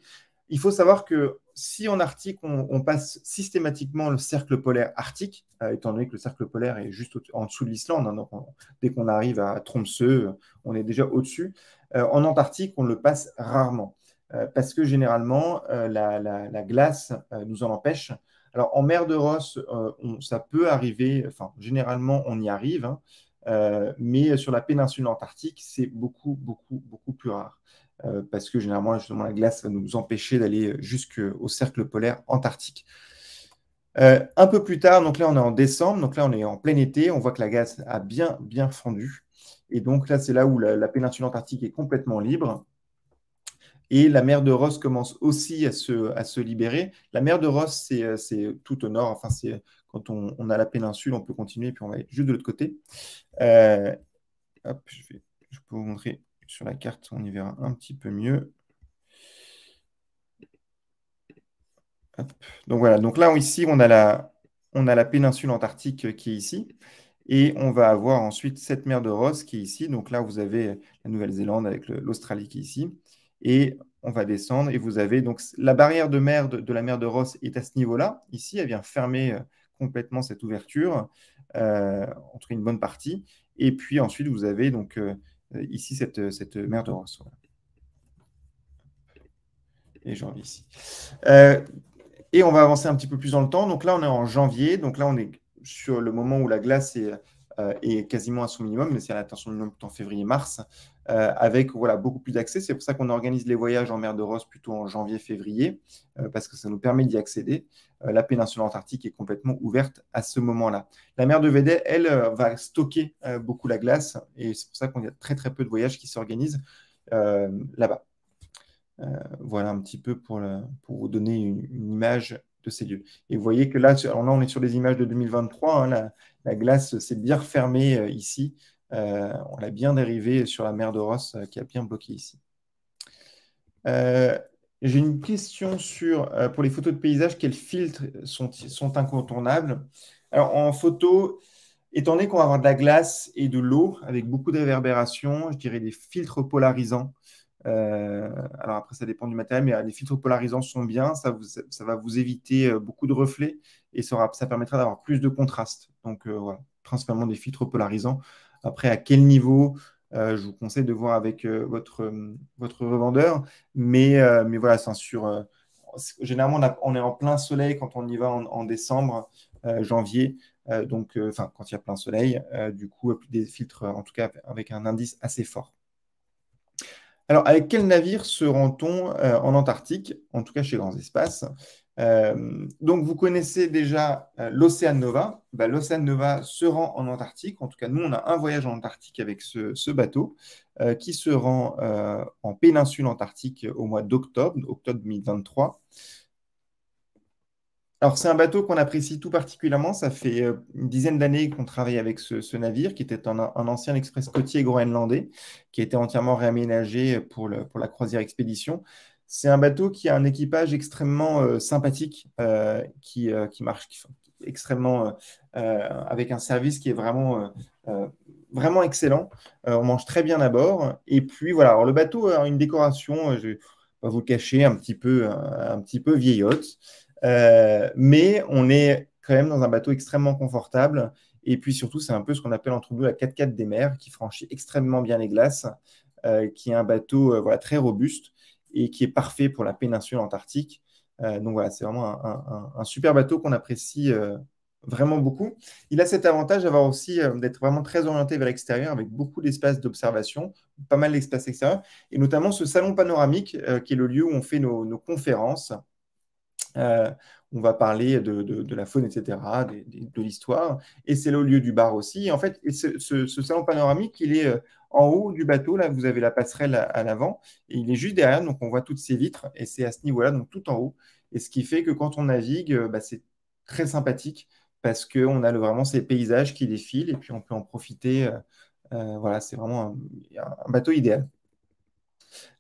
Il faut savoir que si en Arctique, on passe systématiquement le cercle polaire arctique, étant donné que le cercle polaire est juste en dessous de l'Islande, hein, donc dès qu'on arrive à Tromsø, on est déjà au-dessus. En Antarctique, on le passe rarement parce que généralement, la glace nous en empêche. Alors, en mer de Ross, ça peut arriver, enfin, généralement, on y arrive, hein, mais sur la péninsule antarctique, c'est beaucoup, beaucoup, beaucoup plus rare. Parce que généralement, justement, la glace va nous empêcher d'aller jusqu'au cercle polaire antarctique. Un peu plus tard, donc là, on est en décembre, donc là, on est en plein été, on voit que la glace a bien, bien fondu. Et donc là, c'est là où la péninsule antarctique est complètement libre. Et la mer de Ross commence aussi à se libérer. La mer de Ross, c'est tout au nord. Enfin, c'est quand on a la péninsule, on peut continuer, puis on va être juste de l'autre côté. Hop, je peux vous montrer sur la carte, on y verra un petit peu mieux. Hop. Donc voilà, donc là, ici, on a la péninsule antarctique qui est ici. Et on va avoir ensuite cette mer de Ross qui est ici. Donc là, vous avez la Nouvelle-Zélande avec l'Australie qui est ici. Et on va descendre et vous avez donc la barrière de mer de la mer de Ross est à ce niveau-là. Ici, elle vient fermer complètement cette ouverture, en tout cas une bonne partie. Et puis ensuite, vous avez donc ici cette mer de Ross. Voilà. Et j'en vais ici. Et on va avancer un petit peu plus dans le temps. Donc là, on est en janvier. Donc là, on est sur le moment où la glace est quasiment à son minimum, mais c'est à son minimum en février-mars, avec voilà, beaucoup plus d'accès. C'est pour ça qu'on organise les voyages en mer de Ross plutôt en janvier-février, parce que ça nous permet d'y accéder. La péninsule antarctique est complètement ouverte à ce moment-là. La mer de Weddell, elle, va stocker beaucoup la glace, et c'est pour ça qu'on a très très peu de voyages qui s'organisent là-bas. Voilà un petit peu pour vous donner une image de ces lieux. Et vous voyez que là, on est sur des images de 2023. Hein, la glace s'est bien refermée ici. On l'a bien dérivée sur la mer de Ross qui a bien bloqué ici. J'ai une question pour les photos de paysage, quels filtres sont incontournables? Alors, en photo, étant donné qu'on va avoir de la glace et de l'eau avec beaucoup de réverbération, je dirais des filtres polarisants. Alors après, ça dépend du matériel, mais les filtres polarisants sont bien. Ça va vous éviter beaucoup de reflets et ça permettra d'avoir plus de contraste. Donc voilà, principalement des filtres polarisants. Après, à quel niveau je vous conseille de voir avec votre revendeur. Mais voilà, généralement, on est en plein soleil quand on y va en décembre, janvier. Donc, quand il y a plein soleil, du coup, des filtres, en tout cas, avec un indice assez fort. Alors, avec quel navire se rend-on en Antarctique, en tout cas chez Grands Espaces? Donc, vous connaissez déjà l'Ocean Nova. L'Ocean Nova se rend en Antarctique. En tout cas, nous, on a un voyage en Antarctique avec ce bateau qui se rend en péninsule antarctique au mois d'octobre, octobre 2023. Alors, c'est un bateau qu'on apprécie tout particulièrement. Ça fait une dizaine d'années qu'on travaille avec ce navire, qui était un ancien express côtier groenlandais, qui a été entièrement réaménagé pour la croisière expédition. C'est un bateau qui a un équipage extrêmement sympathique, qui marche extrêmement avec un service qui est vraiment excellent. On mange très bien à bord. Et puis voilà, alors le bateau a une décoration, je vais pas vous le cacher, un petit peu vieillotte. Mais on est quand même dans un bateau extrêmement confortable. Et puis surtout, c'est un peu ce qu'on appelle entre nous la 4x4 des mers, qui franchit extrêmement bien les glaces, qui est un bateau voilà, très robuste et qui est parfait pour la péninsule antarctique. Donc voilà, c'est vraiment un super bateau qu'on apprécie vraiment beaucoup. Il a cet avantage d'avoir aussi d'être vraiment très orienté vers l'extérieur, avec beaucoup d'espaces d'observation, pas mal d'espaces extérieurs, et notamment ce salon panoramique qui est le lieu où on fait nos conférences. On va parler de la faune, etc., de l'histoire. Et c'est le lieu du bar aussi. Et en fait, ce salon panoramique, il est en haut du bateau, là, vous avez la passerelle à l'avant, et il est juste derrière, donc on voit toutes ces vitres, et c'est à ce niveau-là, donc tout en haut. Et ce qui fait que quand on navigue, c'est très sympathique, parce qu'on a vraiment ces paysages qui défilent, et puis on peut en profiter. Voilà, c'est vraiment un bateau idéal.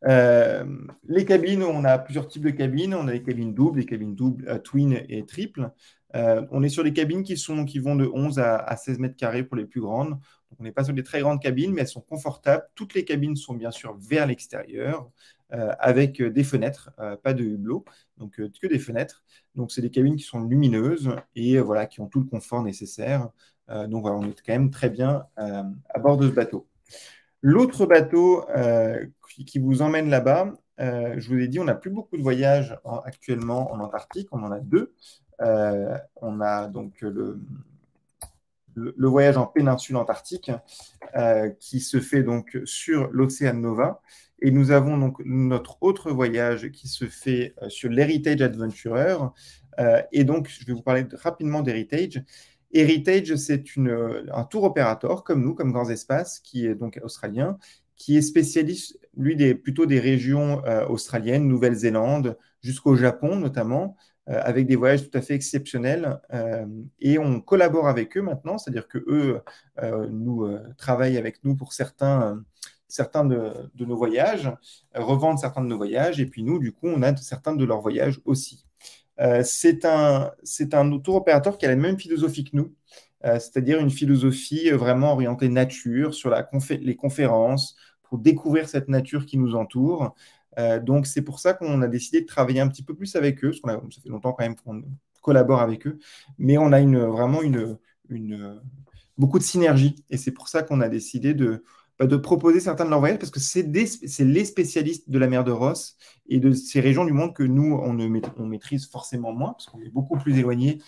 Euh, les cabines, on a plusieurs types de cabines. On a des cabines doubles, twin et triple. On est sur des cabines qui vont de 11 à 16 mètres carrés pour les plus grandes. Donc, on n'est pas sur des très grandes cabines, mais elles sont confortables. Toutes les cabines sont bien sûr vers l'extérieur, avec des fenêtres, pas de hublot, donc que des fenêtres. Donc, c'est des cabines qui sont lumineuses et voilà, qui ont tout le confort nécessaire. Donc, voilà, on est quand même très bien à bord de ce bateau. L'autre bateau qui vous emmène là-bas, je vous ai dit, on n'a plus beaucoup de voyages actuellement en Antarctique, on en a deux. On a donc le voyage en péninsule antarctique qui se fait donc sur l'Ocean Nova. Et nous avons donc notre autre voyage qui se fait sur l'Heritage Adventurer. Et donc, je vais vous parler rapidement d'Heritage. Heritage, c'est un tour opérateur comme nous, comme Grands Espaces, qui est donc australien, qui est spécialiste, lui, plutôt des régions australiennes, Nouvelle-Zélande, jusqu'au Japon notamment, avec des voyages tout à fait exceptionnels. Et on collabore avec eux maintenant, c'est-à-dire que eux travaillent avec nous pour certains de nos voyages, revendent certains de nos voyages, et puis nous, du coup, on a certains de leurs voyages aussi. C'est un tour opérateur qui a la même philosophie que nous, c'est-à-dire une philosophie vraiment orientée nature, sur les conférences, pour découvrir cette nature qui nous entoure. Donc, c'est pour ça qu'on a décidé de travailler un petit peu plus avec eux, parce ça fait longtemps quand même qu'on collabore avec eux, mais on a vraiment beaucoup de synergie. Et c'est pour ça qu'on a décidé de proposer certains de leurs voyages, parce que c'est les spécialistes de la mer de Ross et de ces régions du monde que nous, on maîtrise forcément moins, parce qu'on est beaucoup plus éloigné.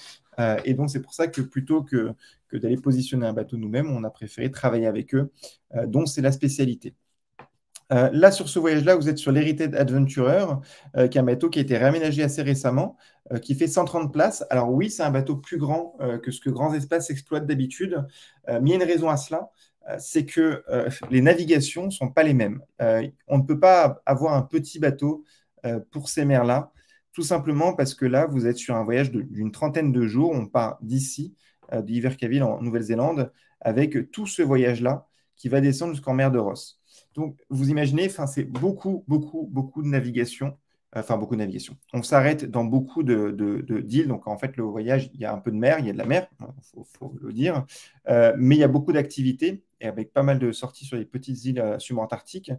Et donc, c'est pour ça que plutôt que d'aller positionner un bateau nous-mêmes, on a préféré travailler avec eux, dont c'est la spécialité. Là, sur ce voyage-là, vous êtes sur l'Heritage Adventurer, qui est un bateau qui a été réaménagé assez récemment, qui fait 130 places. Alors oui, c'est un bateau plus grand que ce que Grands Espaces exploite d'habitude, mais il y a une raison à cela, c'est que les navigations ne sont pas les mêmes. On ne peut pas avoir un petit bateau pour ces mers-là, tout simplement parce que là, vous êtes sur un voyage d'une trentaine de jours. On part d'ici, d'Ivercaville en Nouvelle-Zélande, avec tout ce voyage-là qui va descendre jusqu'en mer de Ross. Donc, vous imaginez, c'est beaucoup, beaucoup, beaucoup de navigation. Enfin, beaucoup de navigation. On s'arrête dans beaucoup d'îles. Donc, en fait, le voyage, il y a un peu de mer, il y a de la mer, il faut le dire. Mais il y a beaucoup d'activités, et avec pas mal de sorties sur les petites îles subantarctiques.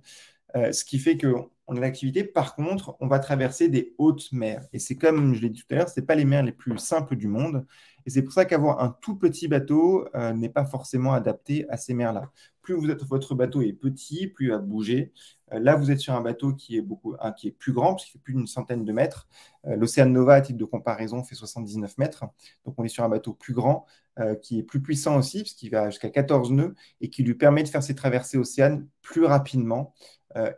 Ce qui fait qu'on a l'activité. Par contre, on va traverser des hautes mers. Et c'est comme je l'ai dit tout à l'heure, ce n'est pas les mers les plus simples du monde. Et c'est pour ça qu'avoir un tout petit bateau n'est pas forcément adapté à ces mers-là. Plus votre bateau est petit, plus il va bouger. Là, vous êtes sur un bateau qui est plus grand, parce qu'il fait plus d'une centaine de mètres. L'Ocean Nova, à titre de comparaison, fait 79 mètres. Donc, on est sur un bateau plus grand, qui est plus puissant aussi, parce qu'il va jusqu'à 14 nœuds, et qui lui permet de faire ses traversées océanes plus rapidement.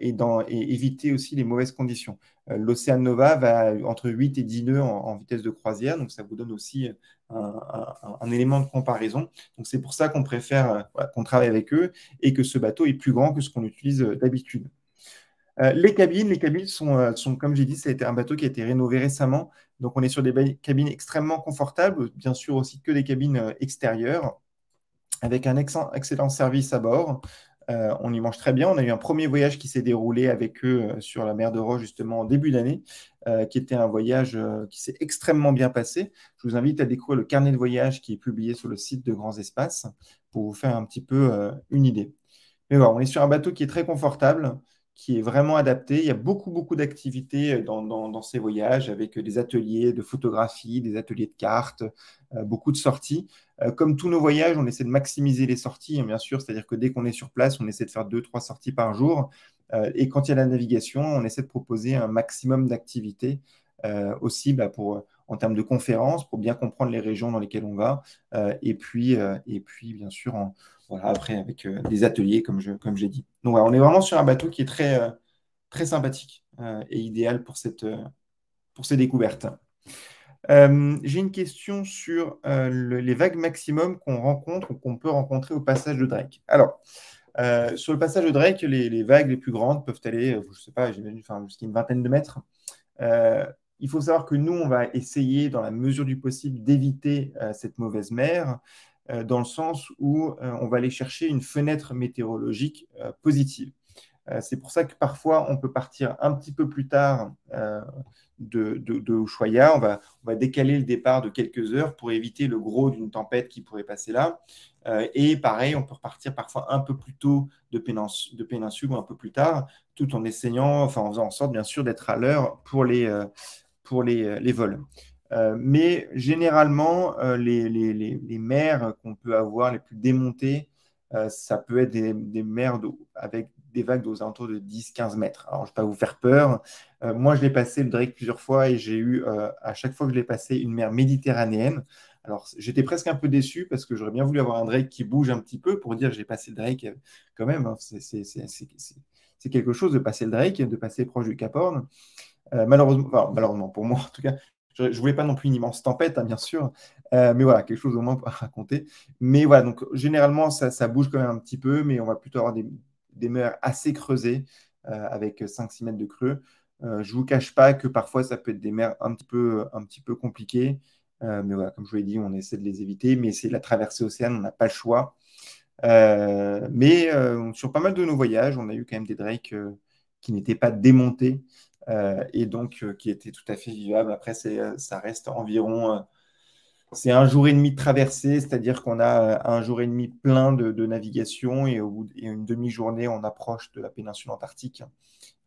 Et éviter aussi les mauvaises conditions. L'Ocean Nova va entre 8 et 10 nœuds en vitesse de croisière, donc ça vous donne aussi un élément de comparaison. Donc c'est pour ça qu'on préfère qu'on travaille avec eux et que ce bateau est plus grand que ce qu'on utilise d'habitude. Les cabines sont, comme j'ai dit, ça a été un bateau qui a été rénové récemment. Donc on est sur des cabines extrêmement confortables, bien sûr aussi que des cabines extérieures, avec un excellent service à bord. On y mange très bien. On a eu un premier voyage qui s'est déroulé avec eux sur la mer de Roche, justement, en début d'année, qui était un voyage qui s'est extrêmement bien passé. Je vous invite à découvrir le carnet de voyage qui est publié sur le site de Grands Espaces pour vous faire un petit peu une idée. Mais voilà, on est sur un bateau qui est très confortable, qui est vraiment adapté. Il y a beaucoup, beaucoup d'activités dans ces voyages, avec des ateliers de photographie, des ateliers de cartes, beaucoup de sorties. Comme tous nos voyages, on essaie de maximiser les sorties, hein, bien sûr, c'est-à-dire que dès qu'on est sur place, on essaie de faire 2-3 sorties par jour. Et quand il y a la navigation, on essaie de proposer un maximum d'activités aussi en termes de conférences, pour bien comprendre les régions dans lesquelles on va. Et puis bien sûr, voilà, après, avec des ateliers, comme j'ai dit. Donc, voilà, on est vraiment sur un bateau qui est très, très sympathique et idéal pour ces découvertes. J'ai une question sur les vagues maximum qu'on rencontre ou qu'on peut rencontrer au passage de Drake. Alors, Sur le passage de Drake, les vagues les plus grandes peuvent aller, je ne sais pas, j'imagine, enfin, jusqu'à une vingtaine de mètres. Euh, il faut savoir que nous, on va essayer, dans la mesure du possible, d'éviter cette mauvaise mer, dans le sens où on va aller chercher une fenêtre météorologique positive. C'est pour ça que parfois, on peut partir un petit peu plus tard de Ushuaia. On va décaler le départ de quelques heures pour éviter le gros d'une tempête qui pourrait passer là. Et pareil, on peut repartir parfois un peu plus tôt de péninsule ou un peu plus tard, tout en essayant, enfin en faisant en sorte, bien sûr, d'être à l'heure pour les vols. Mais généralement, les mers qu'on peut avoir, les plus démontées, ça peut être des mers avec des vagues aux alentours de 10-15 mètres. Alors, je ne vais pas vous faire peur. Moi, je l'ai passé le Drake plusieurs fois et j'ai eu, à chaque fois que je l'ai passé, une mer méditerranéenne. Alors, j'étais presque un peu déçu parce que j'aurais bien voulu avoir un Drake qui bouge un petit peu pour dire que j'ai passé le Drake quand même. Hein. C'est quelque chose de passer le Drake, de passer proche du Cap Horn. Malheureusement, enfin, malheureusement, pour moi en tout cas, je ne voulais pas non plus une immense tempête, hein, bien sûr, mais voilà, quelque chose au moins à raconter. Mais voilà, donc généralement, ça bouge quand même un petit peu, mais on va plutôt avoir des mers assez creusées, avec 5-6 mètres de creux. Je ne vous cache pas que parfois, ça peut être des mers un petit peu compliquées, mais voilà, comme je vous l'ai dit, on essaie de les éviter, mais c'est la traversée océane, on n'a pas le choix. Mais sur pas mal de nos voyages, on a eu quand même des drakes qui n'étaient pas démontés et donc qui étaient tout à fait vivables. Après, ça reste environ c'est un jour et demi de traversée, c'est-à-dire qu'on a un jour et demi plein de navigation et au bout et une demi-journée, on approche de la péninsule antarctique.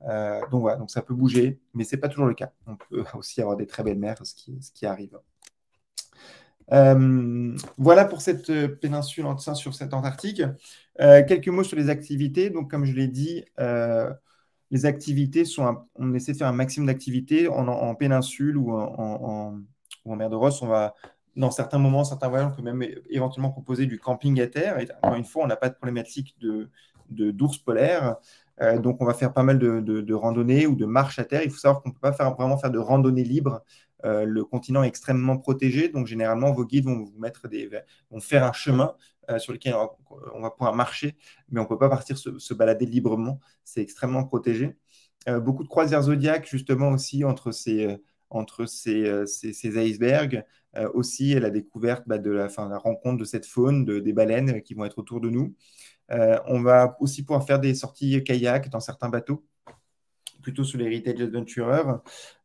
Donc voilà, donc ça peut bouger, mais c'est pas toujours le cas. On peut aussi avoir des très belles mers, ce qui arrive. Voilà pour cette péninsule sur cette Antarctique. Quelques mots sur les activités. Donc, comme je l'ai dit, les activités on essaie de faire un maximum d'activités en péninsule ou en mer de Ross. Dans certains moments, certains voyages, on peut même éventuellement proposer du camping à terre. Et encore une fois, on n'a pas de problématique d'ours polaires. Donc, on va faire pas mal de randonnées ou de marches à terre. Il faut savoir qu'on ne peut pas vraiment faire de randonnée libre. Le continent est extrêmement protégé, donc généralement vos guides vont faire un chemin sur lequel on va pouvoir marcher, mais on ne peut pas partir se balader librement, c'est extrêmement protégé. Beaucoup de croisières zodiaques justement aussi entre ces icebergs, aussi la découverte la rencontre de cette faune, des baleines qui vont être autour de nous. On va aussi pouvoir faire des sorties kayak dans certains bateaux, plutôt sur l'Heritage Adventurer.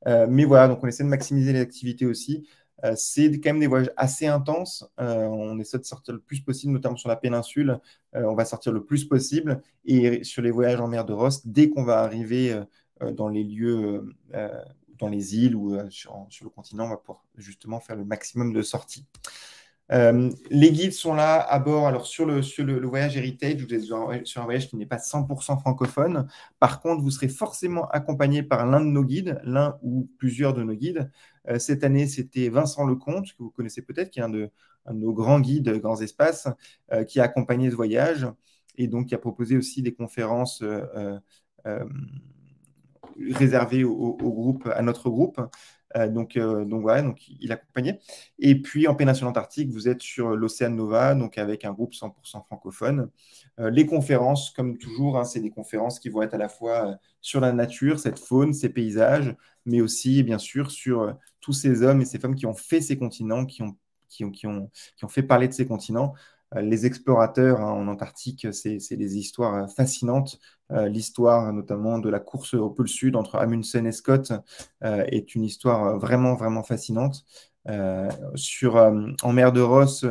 Mais voilà, donc on essaie de maximiser les activités aussi. C'est quand même des voyages assez intenses. On essaie de sortir le plus possible, notamment sur la péninsule. On va sortir le plus possible. Et sur les voyages en mer de Ross, dès qu'on va arriver dans les lieux, dans les îles ou sur le continent, on va pouvoir justement faire le maximum de sorties. Les guides sont là à bord. Alors, sur le voyage Heritage, vous êtes sur un voyage qui n'est pas 100% francophone. Par contre, vous serez forcément accompagné par l'un de nos guides, l'un ou plusieurs de nos guides. Cette année, c'était Vincent Lecomte, que vous connaissez peut-être, qui est un de nos grands guides grands espaces, qui a accompagné ce voyage et donc qui a proposé aussi des conférences réservées au groupe, à notre groupe. Donc voilà, donc il accompagnait. Et puis en péninsule antarctique, vous êtes sur l'Océan Nova, donc avec un groupe 100% francophone. Les conférences, comme toujours, hein, c'est des conférences qui vont être à la fois sur la nature, cette faune, ces paysages, mais aussi bien sûr sur tous ces hommes et ces femmes qui ont fait ces continents, qui ont fait parler de ces continents. Les explorateurs, hein, en Antarctique, c'est des histoires fascinantes. L'histoire notamment de la course au pôle sud entre Amundsen et Scott est une histoire vraiment, vraiment fascinante. En mer de Ross,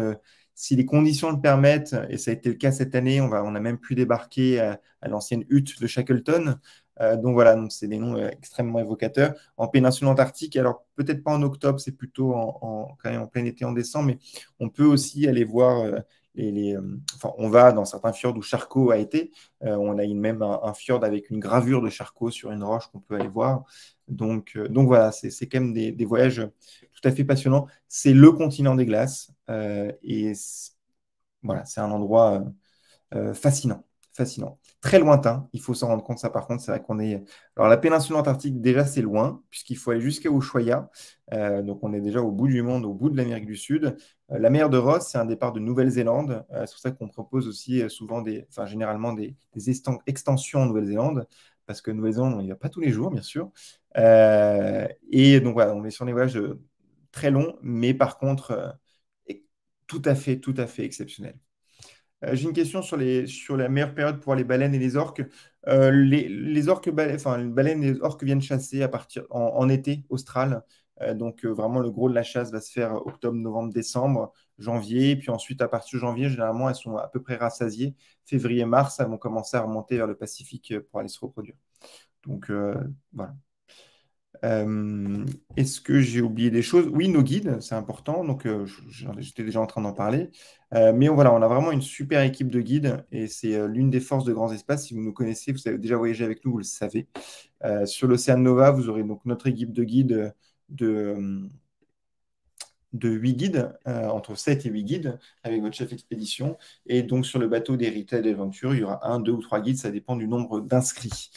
si les conditions le permettent, et ça a été le cas cette année, on a même pu débarquer à l'ancienne hutte de Shackleton. Donc voilà, donc c'est des noms extrêmement évocateurs. En péninsule antarctique, alors peut-être pas en octobre, c'est plutôt quand même en plein été, en décembre, mais on peut aussi aller voir enfin, on va dans certains fjords où Charcot a été. On a même un fjord avec une gravure de Charcot sur une roche qu'on peut aller voir. Donc voilà, c'est quand même des voyages tout à fait passionnants. C'est le continent des glaces et voilà, c'est un endroit fascinant, fascinant. Très lointain, il faut s'en rendre compte, ça par contre, c'est vrai qu'on est... Alors la péninsule antarctique, déjà, c'est loin, puisqu'il faut aller jusqu'à Ushuaia, donc on est déjà au bout du monde, au bout de l'Amérique du Sud. La mer de Ross, c'est un départ de Nouvelle-Zélande. C'est pour ça qu'on propose aussi souvent enfin, généralement des extensions en Nouvelle-Zélande, parce que Nouvelle-Zélande, on n'y va pas tous les jours, bien sûr. Et donc voilà, on est sur des voyages très longs, mais par contre, tout à fait exceptionnels. J'ai une question sur la meilleure période pour voir les baleines et les orques. Les orques, enfin, les baleines et les orques viennent chasser à partir en été austral. Donc vraiment le gros de la chasse va se faire octobre, novembre, décembre, janvier. Puis ensuite à partir de janvier, généralement elles sont à peu près rassasiées. Février, mars, elles vont commencer à remonter vers le Pacifique pour aller se reproduire. Donc voilà. Euh, Est-ce que j'ai oublié des choses? Oui, nos guides, c'est important. Donc, j'étais déjà en train d'en parler. Mais voilà, on a vraiment une super équipe de guides et c'est l'une des forces de Grands Espaces. Si vous nous connaissez, vous avez déjà voyagé avec nous, vous le savez. Sur l'Océan Nova, vous aurez donc notre équipe de guides de, de 8 guides, entre 7 et 8 guides, avec votre chef expédition. Et donc, sur le bateau d'Héritage d'Aventure, il y aura un, deux ou trois guides, ça dépend du nombre d'inscrits.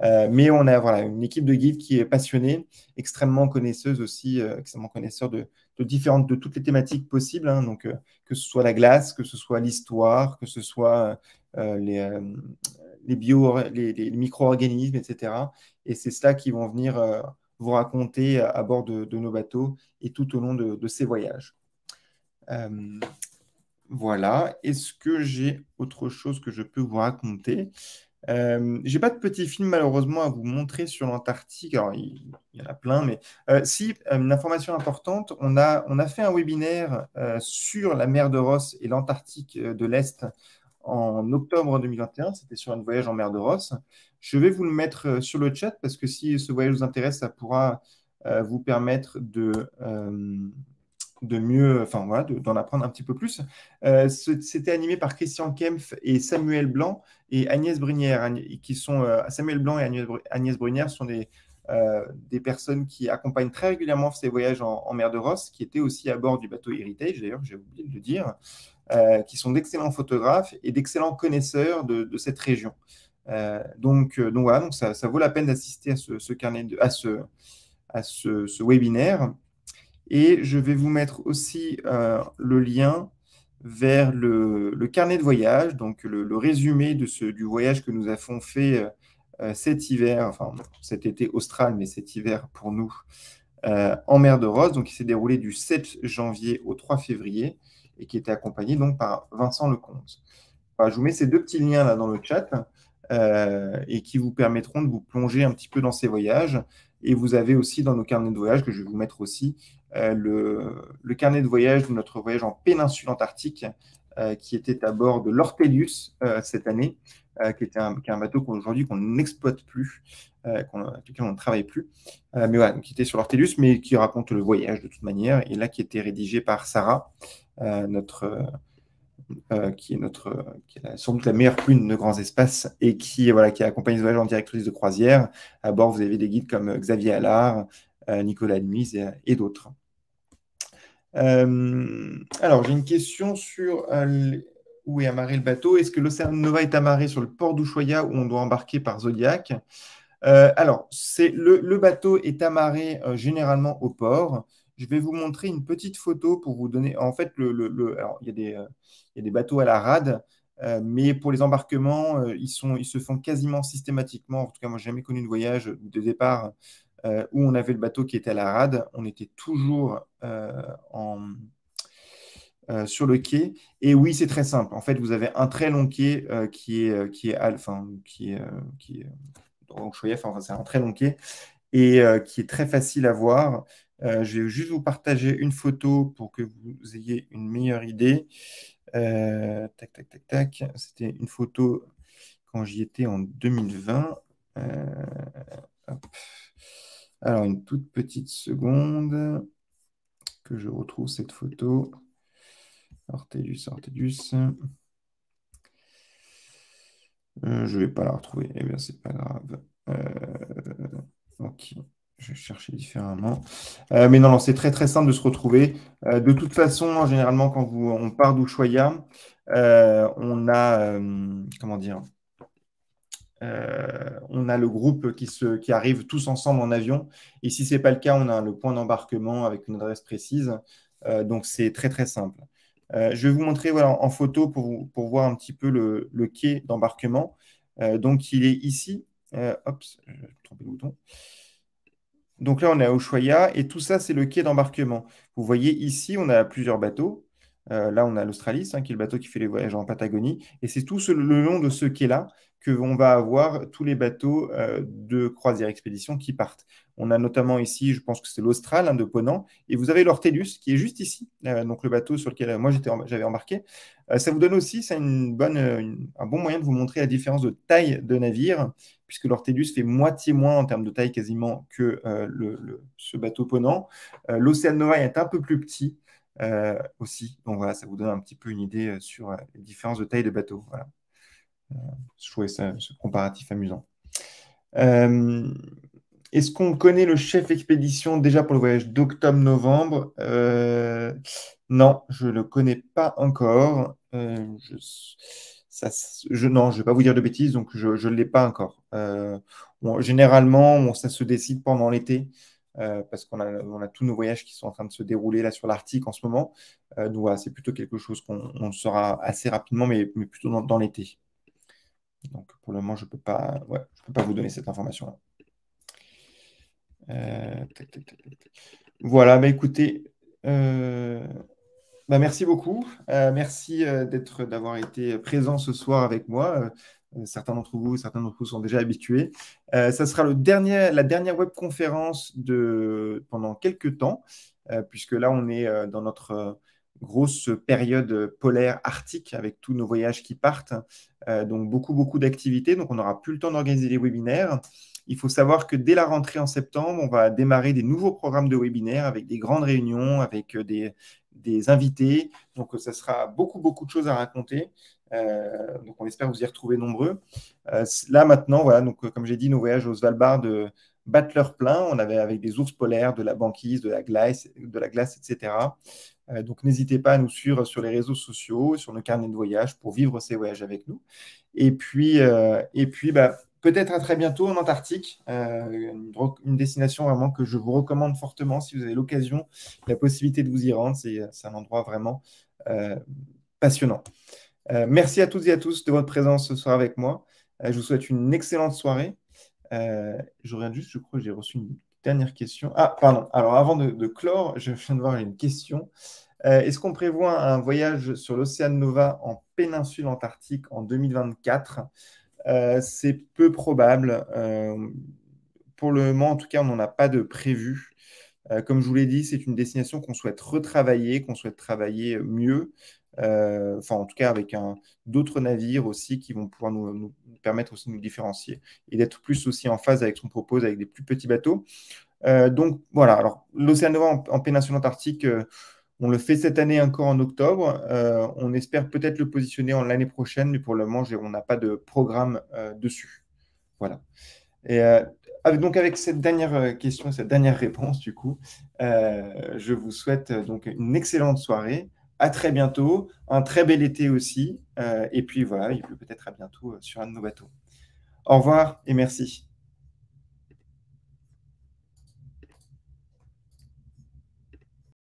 Mais on a voilà, une équipe de guides qui est passionnée, extrêmement connaisseuse aussi, extrêmement connaisseur de toutes les thématiques possibles. Hein, donc, que ce soit la glace, que ce soit l'histoire, que ce soit les micro-organismes, etc. Et c'est cela qui vont venir vous raconter à bord de nos bateaux et tout au long de ces voyages. Euh, voilà. Est-ce que j'ai autre chose que je peux vous raconter? J'ai pas de petit film malheureusement à vous montrer sur l'Antarctique. Alors, il y en a plein, mais si, une information importante, on a fait un webinaire sur la mer de Ross et l'Antarctique de l'Est en octobre 2021. C'était sur un voyage en mer de Ross. Je vais vous le mettre sur le chat parce que si ce voyage vous intéresse, ça pourra vous permettre de mieux, enfin voilà, d'en apprendre un petit peu plus. C'était animé par Christian Kempf et Samuel Blanc et Agnès Brunière, qui sont Samuel Blanc et Agnès Brunière sont des personnes qui accompagnent très régulièrement ces voyages en mer de Ross, qui étaient aussi à bord du bateau Heritage, d'ailleurs, j'ai oublié de le dire, qui sont d'excellents photographes et d'excellents connaisseurs de cette région. Donc voilà, donc ça vaut la peine d'assister à ce carnet ce webinaire. Et je vais vous mettre aussi le lien vers le carnet de voyage, donc le résumé du voyage que nous avons fait cet hiver, enfin cet été austral, mais cet hiver pour nous, en mer de Ross, donc qui s'est déroulé du 7 janvier au 3 février et qui était accompagné donc par Vincent Lecomte. Enfin, je vous mets ces deux petits liens là dans le chat et qui vous permettront de vous plonger un petit peu dans ces voyages. Et vous avez aussi dans nos carnets de voyage, que je vais vous mettre aussi, le carnet de voyage de notre voyage en péninsule antarctique qui était à bord de l'Ortelius cette année, qui est un bateau qu'aujourd'hui qu'on n'exploite plus, avec lequel on ne travaille plus, mais voilà, qui était sur l'Ortelius, mais qui raconte le voyage de toute manière, et là qui était rédigé par Sarah, qui est sans doute la meilleure plume de grands espaces et qui accompagne ce voyage en directrice de croisière. À bord, vous avez des guides comme Xavier Allard, Nicolas Nuise et d'autres. Alors, j'ai une question sur où est amarré le bateau. Est-ce que l'Océan Nova est amarré sur le port d'Ushuaïa où on doit embarquer par Zodiac? Alors, le bateau est amarré généralement au port. Je vais vous montrer une petite photo pour vous donner. En fait, alors, il y a des bateaux à la rade, mais pour les embarquements, ils se font quasiment systématiquement. En tout cas, moi, j'ai jamais connu de voyage de départ où on avait le bateau qui était à la rade. On était toujours sur le quai. Et oui, c'est très simple. En fait, vous avez un très long quai qui est donc Choyef, enfin, c'est un très long quai et qui est très facile à voir. Je vais juste vous partager une photo pour que vous ayez une meilleure idée. Tac, tac, tac, tac. C'était une photo quand j'y étais en 2020. Hop. Alors, une toute petite seconde que je retrouve cette photo. Ortelius, Ortelius. Je ne vais pas la retrouver. Eh bien, c'est pas grave. Ok, je vais chercher différemment. Mais non, non, c'est très très simple de se retrouver. De toute façon, généralement, quand on part d'Ushuaïa, on a, comment dire, on a le groupe qui arrive tous ensemble en avion. Et si ce n'est pas le cas, on a le point d'embarquement avec une adresse précise. Donc, c'est très, très simple. Je vais vous montrer voilà, en photo pour voir un petit peu le quai d'embarquement. Donc, il est ici. Hop, je vais tromper le bouton. Donc là, on est à Ushuaia et tout ça, c'est le quai d'embarquement. Vous voyez ici, on a plusieurs bateaux. Là, on a l'Australis, hein, qui est le bateau qui fait les voyages en Patagonie. Et c'est tout le long de ce quai-là que on va avoir tous les bateaux de croisière expédition qui partent. On a notamment ici, je pense que c'est l'Austral, hein, de Ponant. Et vous avez l'Ortelius qui est juste ici, donc le bateau sur lequel moi j'avais embarqué. Ça vous donne aussi, c'est un bon moyen de vous montrer la différence de taille de navire, puisque l'Ortelius fait moitié moins en termes de taille quasiment que ce bateau Ponant. L'Océan Nova est un peu plus petit aussi. Donc voilà, ça vous donne un petit peu une idée sur les différences de taille de bateau. Voilà. Je trouvais ce comparatif amusant. Est-ce qu'on connaît le chef expédition déjà pour le voyage d'octobre-novembre? Non, je ne le connais pas encore. Non, je ne vais pas vous dire de bêtises, donc je ne l'ai pas encore. Généralement, ça se décide pendant l'été, parce qu'on a tous nos voyages qui sont en train de se dérouler là sur l'Arctique en ce moment. Donc voilà, c'est plutôt quelque chose qu'on saura assez rapidement, mais plutôt dans l'été. Donc pour le moment, je ne peux pas, ouais, je peux pas vous donner cette information-là. Tac, tac, tac, tac. Voilà, bah écoutez, bah merci beaucoup. Merci d'avoir été présent ce soir avec moi. Certains d'entre vous sont déjà habitués. Ça sera la dernière webconférence pendant quelques temps, puisque là, on est dans notre grosse période polaire arctique avec tous nos voyages qui partent. Donc, beaucoup, beaucoup d'activités. Donc, on n'aura plus le temps d'organiser les webinaires. Il faut savoir que dès la rentrée en septembre, on va démarrer des nouveaux programmes de webinaires avec des grandes réunions, avec des invités. Donc, ça sera beaucoup, beaucoup de choses à raconter. Donc, on espère vous y retrouver nombreux. Là, maintenant, voilà, donc, comme j'ai dit, nos voyages au Svalbard battent leur plein. On avait avec des ours polaires, de la banquise, de la glace, etc. Donc, n'hésitez pas à nous suivre sur les réseaux sociaux, sur nos carnets de voyage pour vivre ces voyages avec nous. Et puis bah, peut-être à très bientôt en Antarctique, une destination vraiment que je vous recommande fortement si vous avez l'occasion, la possibilité de vous y rendre. C'est un endroit vraiment passionnant. Merci à toutes et à tous de votre présence ce soir avec moi. Je vous souhaite une excellente soirée. Je regarde juste, je crois que j'ai reçu une dernière question. Ah, pardon. Alors, avant de clore, je viens de voir une question. Est-ce qu'on prévoit un voyage sur l'Océan Nova en péninsule antarctique en 2024? C'est peu probable. Pour le moment, en tout cas, on n'en a pas de prévu. Comme je vous l'ai dit, c'est une destination qu'on souhaite retravailler, qu'on souhaite travailler mieux. Enfin, en tout cas, avec d'autres navires aussi qui vont pouvoir nous permettre aussi de nous différencier et d'être plus aussi en phase avec ce qu'on propose avec des plus petits bateaux. Donc voilà, alors l'Océan Nova en péninsule antarctique, on le fait cette année encore en octobre. On espère peut-être le positionner l'année prochaine, mais pour le moment, on n'a pas de programme dessus. Voilà. Et donc avec cette dernière question, cette dernière réponse, du coup, je vous souhaite donc une excellente soirée. À très bientôt, un très bel été aussi. Et puis voilà, il pleut peut-être à bientôt sur un de nos bateaux. Au revoir et merci.